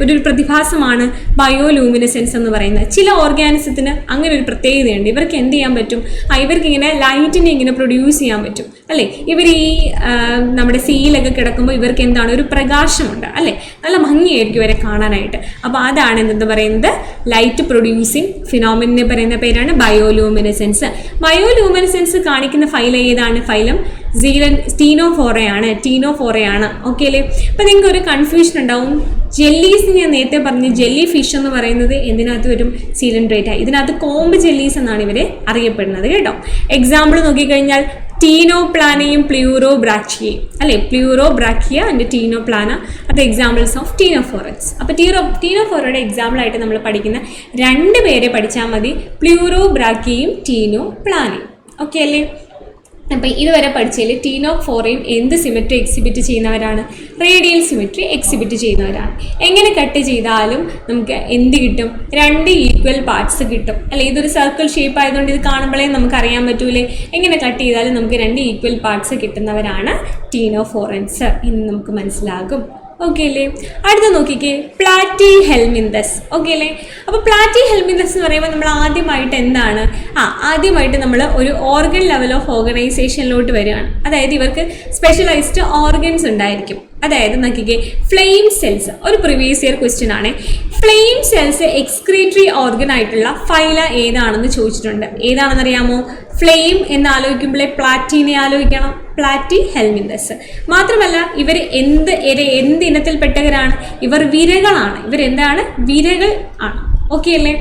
ഒരു പ്രതിഭാസമാണ് ബയോലൂമിനസെൻസ് എന്ന് പറയുന്നത്. ചില ഓർഗാനിസത്തിന് അങ്ങനെ ഒരു പ്രത്യേകതയുണ്ട്. ഇവർക്ക് എന്ത് ചെയ്യാൻ പറ്റും? ഇവർക്ക് ഇങ്ങനെ ലൈറ്റിനെ ഇങ്ങനെ പ്രൊഡ്യൂസ് ചെയ്യാൻ പറ്റും, അല്ലേ? ഇവർ ഈ നമ്മുടെ സീയിലൊക്കെ കിടക്കുമ്പോൾ ഇവർക്ക് എന്താണ്, ഒരു പ്രകാശമുണ്ട്, അല്ലേ? നല്ല ഭംഗിയായിരിക്കും ഇവരെ കാണാനായിട്ട്. അപ്പോൾ അതാണ് എന്തെന്ന് പറയുന്നത്, ലൈറ്റ് പ്രൊഡ്യൂസിങ് ഫിനോമിനെ പറയുന്ന പേരാണ് ബയോലൂമിനസെൻസ്. ബയോലൂമിനസെൻസ് കാണിക്കുന്ന ഫൈലം ഏതാണ്? ഫൈലം ടീനോഫോറയാണ്. ഓക്കെ അല്ലേ? അപ്പം നിങ്ങൾക്ക് ഒരു കൺഫ്യൂഷൻ ഉണ്ടാവും. ജെല്ലീസ് ഞാൻ നേരത്തെ പറഞ്ഞു, ജെല്ലി ഫിഷ് എന്ന് പറയുന്നത് എന്തിനകത്ത് വരും? സീലൻഡ്രേറ്റ. ഇതിനകത്ത് കോംബ് ജെല്ലീസ് എന്നാണ് ഇവരെ അറിയപ്പെടുന്നത് കേട്ടോ. എക്സാമ്പിൾ നോക്കിക്കഴിഞ്ഞാൽ ടീനോപ്ലാനയും പ്ലൂറോബ്രാക്കിയയും, അല്ലേ? പ്ലൂറോബ്രാക്കിയ ആൻഡ് ടീനോപ്ലാന അത് എക്സാമ്പിൾസ് ഓഫ് ടീനോഫോറൻസ്. അപ്പോൾ ടീനോഫോറയുടെ എക്സാമ്പിളായിട്ട് നമ്മൾ പഠിക്കുന്ന 2 പേരെ പഠിച്ചാൽ മതി, പ്ലൂറോബ്രാക്കിയയും ടീനോപ്ലാനയും. ഓക്കെ അല്ലേ? അപ്പം ഇതുവരെ പഠിച്ചതിൽ ടീനോഫോറയും എന്ത് സിമെട്രി എക്സിബിറ്റ് ചെയ്യുന്നവരാണ്? റേഡിയൽ സിമെട്രി എക്സിബിറ്റ് ചെയ്യുന്നവരാണ്. എങ്ങനെ കട്ട് ചെയ്താലും നമുക്ക് എന്ത് കിട്ടും? 2 ഈക്വൽ പാർട്സ് കിട്ടും, അല്ലെ? ഇതൊരു സർക്കിൾ ഷേപ്പ് ആയതുകൊണ്ട് ഇത് കാണുമ്പോഴേ നമുക്ക് അറിയാൻ പറ്റൂലേ എങ്ങനെ കട്ട് ചെയ്താലും നമുക്ക് 2 ഈക്വൽ പാർട്സ് കിട്ടുന്നവരാണ് ടീനോഫോറൻസ് എന്ന് നമുക്ക് മനസ്സിലാകും. ഓക്കെ അല്ലേ? അടുത്ത നോക്കിക്കേ, പ്ലാറ്റി ഹെൽമിന്തസ്. ഓക്കെ അല്ലേ? അപ്പോൾ പ്ലാറ്റി ഹെൽമിന്തസ് എന്ന് പറയുമ്പോൾ നമ്മൾ ആദ്യമായിട്ട് എന്താണ്? ആദ്യമായിട്ട് നമ്മൾ ഒരു ഓർഗൻ ലെവൽ ഓഫ് ഓർഗനൈസേഷനിലോട്ട് വരികയാണ്. അതായത് ഇവർക്ക് സ്പെഷ്യലൈസ്ഡ് ഓർഗൻസ് ഉണ്ടായിരിക്കും. അതായത് നോക്കിക്കേ, ഫ്ലെയിം സെൽസ് ഒരു പ്രീവിയസ് ഇയർ ക്വസ്റ്റ്യൻ ആണ്. ഫ്ലെയിം സെൽസ് എക്സ്ക്രീറ്ററി ഓർഗൻ ആയിട്ടുള്ള ഫൈല ഏതാണെന്ന് ചോദിച്ചിട്ടുണ്ട്. ഏതാണെന്നറിയാമോ? ഫ്ലെയിം എന്ന് ആലോചിക്കുമ്പോഴേ പ്ലാറ്റീനെ ആലോചിക്കണം, പ്ലാറ്റി ഹെൽമിന്തസ്. മാത്രമല്ല ഇവർ എന്ത് ഇനത്തിൽപ്പെട്ടവരാണ്? ഇവർ വിരകളാണ്. ഇവരെന്താണ്? വിരകൾ ആണ്. ഓക്കെ അല്ലേ?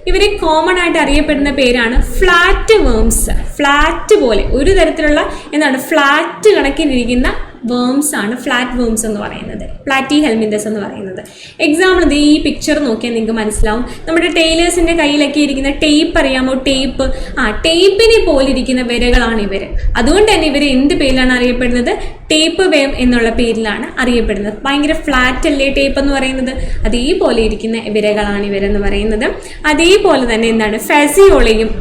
ഇവരെ കോമൺ ആയിട്ട് അറിയപ്പെടുന്ന പേരാണ് ഫ്ലാറ്റ് വേംസ്. ഫ്ലാറ്റ് പോലെ ഒരു തരത്തിലുള്ള എന്താണ്, ഫ്ലാറ്റ് കണക്കിനിരിക്കുന്ന വേംസ് ആണ് ഫ്ലാറ്റ് വേംസ് എന്ന് പറയുന്നത്, പ്ലാറ്റി ഹെൽമിന്തസ് എന്ന് പറയുന്നത്. എക്സാമ്പിൾ ഈ പിക്ചർ നോക്കിയാൽ നിങ്ങൾക്ക് മനസ്സിലാവും. നമ്മുടെ ടൈലേഴ്സിൻ്റെ കയ്യിലൊക്കെ ഇരിക്കുന്ന ടേപ്പ് അറിയാമോ? ടേപ്പ്. ടേപ്പിനെ പോലെ ഇരിക്കുന്ന വിരകളാണ് ഇവർ. അതുകൊണ്ട് തന്നെ ഇവർ എന്ത് പേരിലാണ് അറിയപ്പെടുന്നത്? ടേപ്പ് വേം എന്നുള്ള പേരിലാണ് അറിയപ്പെടുന്നത്. ഭയങ്കര ഫ്ലാറ്റ് അല്ലേ ടേപ്പ് എന്ന് പറയുന്നത്? അതേപോലെ ഇരിക്കുന്ന വിരകളാണ് ഇവരെന്ന് പറയുന്നത്. അതേപോലെ തന്നെ എന്താണ്, ഫെസിയോളയും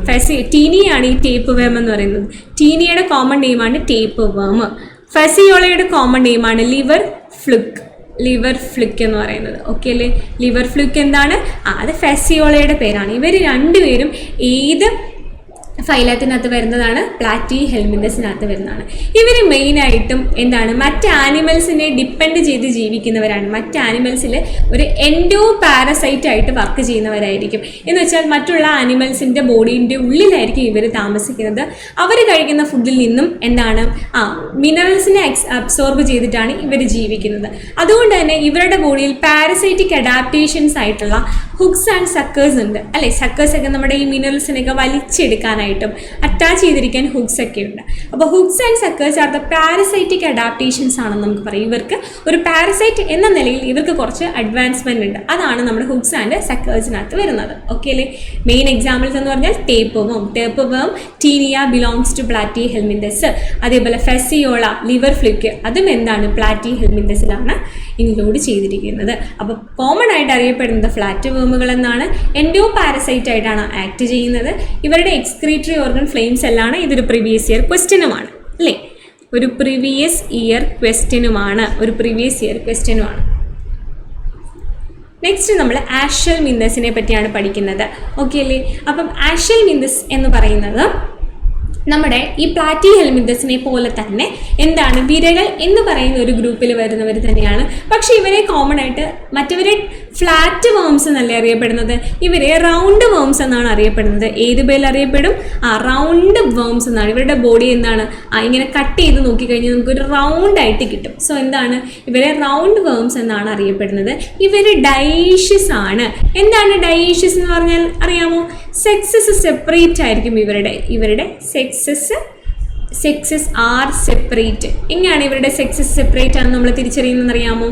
ടീനിയാണ് ഈ ടേപ്പ് വേം എന്ന് പറയുന്നത്. ടീനിയുടെ കോമൺ നെയിമാണ് ടേപ്പ് വേം. ഫെസിയോളയുടെ കോമൺ നെയിമാണ് ലിവർ ഫ്ലുക്ക് എന്ന് പറയുന്നത്. ഓക്കെ അല്ലേ? ലിവർ ഫ്ലുക്ക് എന്താണ്? അത് ഫെസിയോളയുടെ പേരാണ്. ഇവർ 2 പേരും ഏത് ഫൈലത്തിനകത്ത് വരുന്നതാണ്? പ്ലാറ്റി ഹെൽമിന്തസിനകത്ത് വരുന്നതാണ്. ഇവർ മെയിനായിട്ടും എന്താണ്, മറ്റ് ആനിമൽസിനെ ഡിപ്പെൻഡ് ചെയ്ത് ജീവിക്കുന്നവരാണ്. മറ്റ് ആനിമൽസിൽ ഒരു എൻഡോ പാരസൈറ്റ് ആയിട്ട് വർക്ക് ചെയ്യുന്നവരായിരിക്കും. എന്ന് വെച്ചാൽ മറ്റുള്ള ആനിമൽസിൻ്റെ ബോഡീൻ്റെ ഉള്ളിലായിരിക്കും ഇവർ താമസിക്കുന്നത്. അവർ കഴിക്കുന്ന ഫുഡിൽ നിന്നും എന്താണ്, മിനറൽസിനെ അബ്സോർബ് ചെയ്തിട്ടാണ് ഇവർ ജീവിക്കുന്നത്. അതുകൊണ്ട് തന്നെ ഇവരുടെ ബോഡിയിൽ പാരസൈറ്റിക് അഡാപ്റ്റേഷൻസ് ആയിട്ടുള്ള ഹുക്സ് ആൻഡ് സക്കേഴ്സ് ഉണ്ട്, അല്ലേ? സക്കേഴ്സ് ഒക്കെ നമ്മുടെ ഈ മിനറൽസിനൊക്കെ വലിച്ചെടുക്കാനായിട്ടും അറ്റാച്ച് ചെയ്തിരിക്കാൻ ഹുക്സ് ഒക്കെ ഉണ്ട്. അപ്പോൾ hooks and suckers are the parasitic adaptations ആണെന്ന് നമുക്ക് പറയും. ഇവർക്ക് ഒരു പാരസൈറ്റ് എന്ന നിലയിൽ ഇവർക്ക് കുറച്ച് അഡ്വാൻസ്മെന്റ് ഉണ്ട്. അതാണ് നമ്മുടെ ഹുക്സ് ആൻഡ് സക്കേഴ്സിനകത്ത് വരുന്നത്. ഓക്കെ അല്ലേ? മെയിൻ എക്സാമ്പിൾസ് എന്ന് പറഞ്ഞാൽ tapeworm Taenia belongs to Platyhelminthes. അതേപോലെ ഫെസിയോള, ലിവർ ഫ്ലുക്ക് അതും എന്താണ്, പ്ലാറ്റി ഹെൽമിന്തസിലാണ് ഇൻക്ലൂഡ് ചെയ്തിരിക്കുന്നത്. അപ്പോൾ കോമൺ ആയിട്ട് അറിയപ്പെടുന്നത് ഫ്ലാറ്റ് വേമുകൾ എന്നാണ്. എൻഡോ പാരസൈറ്റ് ആയിട്ടാണ് ആക്ട് ചെയ്യുന്നത്. ഇവരുടെ എക്സ്ക്രീറ്ററി ഓർഗൻ ഫ്ലെയിം സെല്ലാണ്. ഇതൊരു പ്രീവിയസ് ഇയർ ക്വസ്റ്റ്യനുമാണ്, അല്ലേ? ഒരു പ്രീവിയസ് ഇയർ ക്വസ്റ്റ്യനുമാണ്. നെക്സ്റ്റ് നമ്മൾ ആഷൽമിന്തസിനെ പറ്റിയാണ് പഠിക്കുന്നത്. ഓക്കെ അല്ലേ? അപ്പം ആഷൽമിന്തസ് എന്ന് പറയുന്നത് നമ്മുടെ ഈ പ്ലാറ്റി ഹെൽമിന്തസിനെ പോലെ തന്നെ എന്താണ്, വിരകൾ എന്ന് പറയുന്ന ഒരു ഗ്രൂപ്പിൽ വരുന്നവർ തന്നെയാണ്. പക്ഷേ ഇവരെ കോമൺ ആയിട്ട് മറ്റവരെ ഫ്ലാറ്റ് വേംസ് എന്നല്ലേ അറിയപ്പെടുന്നത്, ഇവരെ റൗണ്ട് വേംസ് എന്നാണ് അറിയപ്പെടുന്നത്. ഏത് പേരിൽ അറിയപ്പെടും? റൗണ്ട് വേംസ് എന്നാണ്. ഇവരുടെ ബോഡി എന്താണ്, ഇങ്ങനെ കട്ട് ചെയ്ത് നോക്കിക്കഴിഞ്ഞാൽ നമുക്കൊരു റൗണ്ട് ആയിട്ട് കിട്ടും. സോ എന്താണ്, ഇവരെ റൗണ്ട് വേംസ് എന്നാണ് അറിയപ്പെടുന്നത്. ഇവർ ഡൈഷ്യസ് ആണ്. എന്താണ് ഡൈഷ്യസ് എന്ന് പറഞ്ഞാൽ അറിയാമോ? സെക്സസ് സെപ്പറേറ്റ് ആയിരിക്കും. ഇവരുടെ സെക്സസ് സെക്സസ് ആർ സെപ്പറേറ്റ്. എങ്ങനെയാണ് ഇവരുടെ സെക്സസ് സെപ്പറേറ്റ് ആണെന്ന് നമ്മൾ തിരിച്ചറിയുന്നതെന്ന് അറിയാമോ?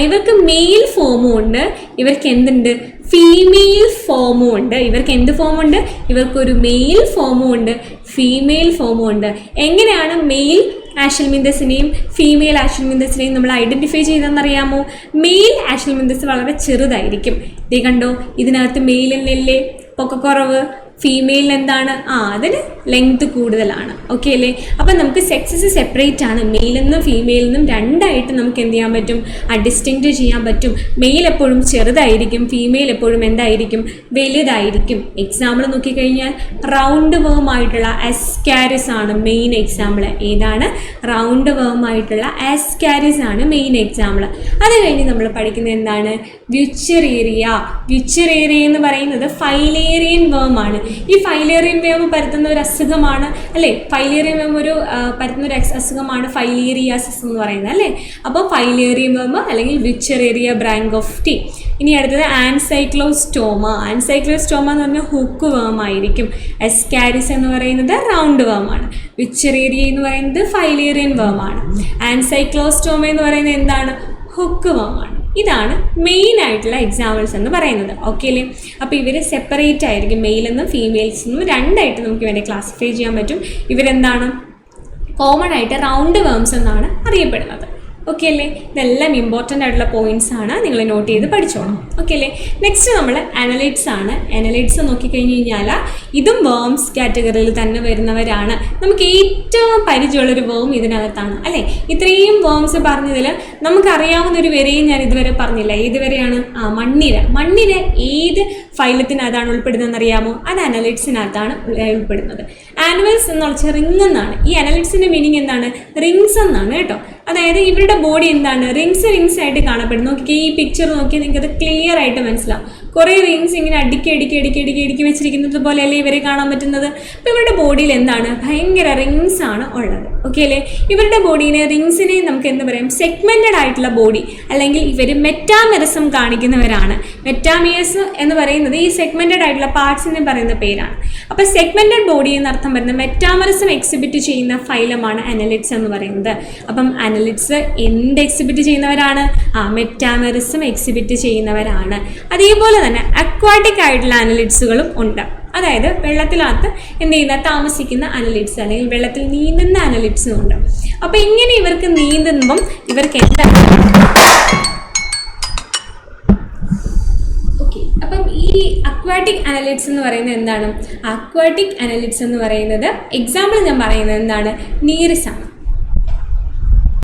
ഇവർക്ക് മെയിൽ ഫോമും ഉണ്ട്, ഇവർക്ക് എന്തുണ്ട്, ഫീമെയിൽ ഫോമും ഉണ്ട്. ഇവർക്ക് എന്ത് ഫോമുണ്ട്? ഇവർക്കൊരു മെയിൽ ഫോമും ഉണ്ട്, ഫീമെയിൽ ഫോമും ഉണ്ട്. എങ്ങനെയാണ് മെയിൽ ആഷൽമിന്തസിനെയും ഫീമെയിൽ ആഷൽമിന്തസിനെയും നമ്മൾ ഐഡൻറ്റിഫൈ ചെയ്തെന്നറിയാമോ? മെയിൽ ആഷൽമിന്തസ് വളരെ ചെറുതായിരിക്കും. ഇത് കണ്ടോ, ഇതിനകത്ത് മെയിലിനല്ലേ പൊക്കക്കുറവ്, ഫീമെയിലിന് എന്താണ്, അതിന് ലെങ്ത് കൂടുതലാണ്. ഓക്കെ അല്ലേ? അപ്പം നമുക്ക് സെക്സസ് സെപ്പറേറ്റ് ആണ്. മെയിലെന്നും ഫീമെയിലെന്നും രണ്ടായിട്ട് നമുക്ക് എന്ത് ചെയ്യാൻ പറ്റും, ഡിസ്റ്റിങ്ക്റ്റ് ചെയ്യാൻ പറ്റും. മെയിൽ എപ്പോഴും ചെറുതായിരിക്കും, ഫീമെയിൽ എപ്പോഴും എന്തായിരിക്കും, വലുതായിരിക്കും. എക്സാമ്പിൾ നോക്കിക്കഴിഞ്ഞാൽ റൗണ്ട് വേമായിട്ടുള്ള അസ്കാരിസ് ആണ് മെയിൻ എക്സാമ്പിൾ. ഏതാണ്? റൗണ്ട് വേമായിട്ടുള്ള അസ്കാരിസ് ആണ് മെയിൻ എക്സാമ്പിൾ. അത് കഴിഞ്ഞ് നമ്മൾ പഠിക്കുന്നത് എന്താണ്, വ്യുച്ചറേറിയ. വ്യുച്ചറേറിയ എന്ന് പറയുന്നത് ഫൈലേറിയൻ വേമാണ്. ഈ ഫൈലേറിയൻ വേവ് പരത്തുന്ന ഒരു അസുഖമാണ് അല്ലേ? ഫൈലേറിയൻ വേവ് ഒരു പരത്തുന്ന ഒരു അസുഖമാണ് ഫൈലേറിയാസിസ് എന്ന് പറയുന്നത് അല്ലേ? അപ്പോൾ ഫൈലേറിയൻ വേവ് അല്ലെങ്കിൽ വ്യുച്ചറേറിയ ബ്രാങ്കോഫ്റ്റി. ഇനി അടുത്തത് ആൻസൈക്ലോസ്റ്റോമ. ആൻസൈക്ലോസ്റ്റോമ എന്ന് പറഞ്ഞാൽ ഹുക്ക് വേമായിരിക്കും. എസ്കാരിസ് എന്ന് പറയുന്നത് റൗണ്ട് വേമാണ്. വ്യുച്ചറേറിയ എന്ന് പറയുന്നത് ഫൈലേറിയൻ വേമാണ്. ആൻസൈക്ലോസ്റ്റോമ എന്ന് പറയുന്നത് എന്താണ്, ഹുക്ക് വേമാണ്. ഇതാണ് മെയിൻ ആയിട്ടുള്ള എക്സാമ്പിൾസ് എന്ന് പറയുന്നത്. ഓക്കെ അല്ലേ? അപ്പോൾ ഇവർ സെപ്പറേറ്റ് ആയിരിക്കും. മെയിലെന്നും ഫീമെയിൽസെന്നും രണ്ടായിട്ട് നമുക്ക് വേണ്ടി ക്ലാസിഫൈ ചെയ്യാൻ പറ്റും. ഇവരെന്താണ്, കോമൺ ആയിട്ട് റൗണ്ട് വേംസ് എന്നാണ് അറിയപ്പെടുന്നത്. ഓക്കെ അല്ലേ? ഇതെല്ലാം ഇമ്പോർട്ടൻ്റ് ആയിട്ടുള്ള പോയിന്റ്സ് ആണ്, നിങ്ങൾ നോട്ട് ചെയ്ത് പഠിച്ചോണം. ഓക്കെ അല്ലേ? നെക്സ്റ്റ് നമ്മൾ അനലൈറ്റ്സ് ആണ്. അനലൈറ്റ്സ് നോക്കിക്കഴിഞ്ഞ് കഴിഞ്ഞാൽ ഇതും വേംസ് കാറ്റഗറിയിൽ തന്നെ വരുന്നവരാണ്. നമുക്ക് ഏറ്റവും പരിചയമുള്ളൊരു വേം ഇതിനകത്താണ് അല്ലേ? ഇത്രയും വേംസ് പറഞ്ഞതിൽ നമുക്കറിയാവുന്നൊരു വരെയും ഞാൻ ഇതുവരെ പറഞ്ഞില്ല. ഏതുവരെയാണ്? മണ്ണിര. മണ്ണിര ഏത് ഫൈലത്തിനകത്താണ് ഉൾപ്പെടുന്നതെന്ന് അറിയാമോ? അത് അനലൈറ്റ്സിനകത്താണ് ഉൾപ്പെടുന്നത്. ആനുവൽസ് എന്ന് വെച്ചാൽ റിംഗ് എന്നാണ്. ഈ അനലൈറ്റ്സിൻ്റെ മീനിങ് എന്താണ്? റിങ്സ് എന്നാണ് കേട്ടോ. അതായത് ഇവരുടെ ബോഡി എന്താണ്, റിങ്സ് ആയിട്ട് കാണപ്പെടുന്നു. നോക്കി ഈ പിക്ചർ നോക്കിയാൽ നിങ്ങൾക്ക് അത് ക്ലിയർ ആയിട്ട് മനസ്സിലാവും. കുറേ റിങ്സ് ഇങ്ങനെ അടുക്കി വെച്ചിരിക്കുന്നത് പോലെയല്ലേ ഇവരെ കാണാൻ പറ്റുന്നത്. അപ്പോൾ ഇവരുടെ ബോഡിയിൽ എന്താണ്, ഭയങ്കര റിങ്സ് ആണ് ഉള്ളത്. ഓക്കെ അല്ലേ? ഇവരുടെ ബോഡീനെ, റിങ്സിനെ നമുക്ക് എന്ത് പറയാം, സെഗ്മെന്റഡ് ആയിട്ടുള്ള ബോഡി, അല്ലെങ്കിൽ ഇവർ മെറ്റാമെറിസം കാണിക്കുന്നവരാണ്. മെറ്റാമിയസ് എന്ന് പറയുന്നത് ഈ സെഗ്മെന്റഡ് ആയിട്ടുള്ള പാർട്സിനെ പറയുന്ന പേരാണ്. അപ്പോൾ സെഗ്മെന്റഡ് ബോഡി എന്നർത്ഥം വരുന്ന മെറ്റാമെറിസം എക്സിബിറ്റ് ചെയ്യുന്ന ഫൈലമാണ് അനലിറ്റ്സ് എന്ന് പറയുന്നത്. അപ്പം അനലിറ്റ്സ് എന്ത് എക്സിബിറ്റ് ചെയ്യുന്നവരാണ്? മെറ്റാമെറിസം എക്സിബിറ്റ് ചെയ്യുന്നവരാണ്. അതേപോലെ തന്നെ അക്വാട്ടിക് ആയിട്ടുള്ള അനലിറ്റ്സുകളും ഉണ്ട്. അതായത് വെള്ളത്തിനകത്ത് എന്ത് ചെയ്യുന്ന താമസിക്കുന്ന അനലിറ്റ്സ്, അല്ലെങ്കിൽ വെള്ളത്തിൽ നീന്തുന്ന അനലിറ്റ്സും ഉണ്ട്. അപ്പോൾ ഇങ്ങനെ ഇവർക്ക് നീന്തുമ്പം ഇവർക്ക് എന്താണ്, അപ്പം ഈ അക്വാട്ടിക് അനലിറ്റ്സ് എന്ന് പറയുന്നത് എന്താണ്? അക്വാട്ടിക് അനലിറ്റ്സ് എന്ന് പറയുന്നത് എക്സാമ്പിൾ ഞാൻ പറയുന്നത് എന്താണ്, നീറിസ് ആണ്.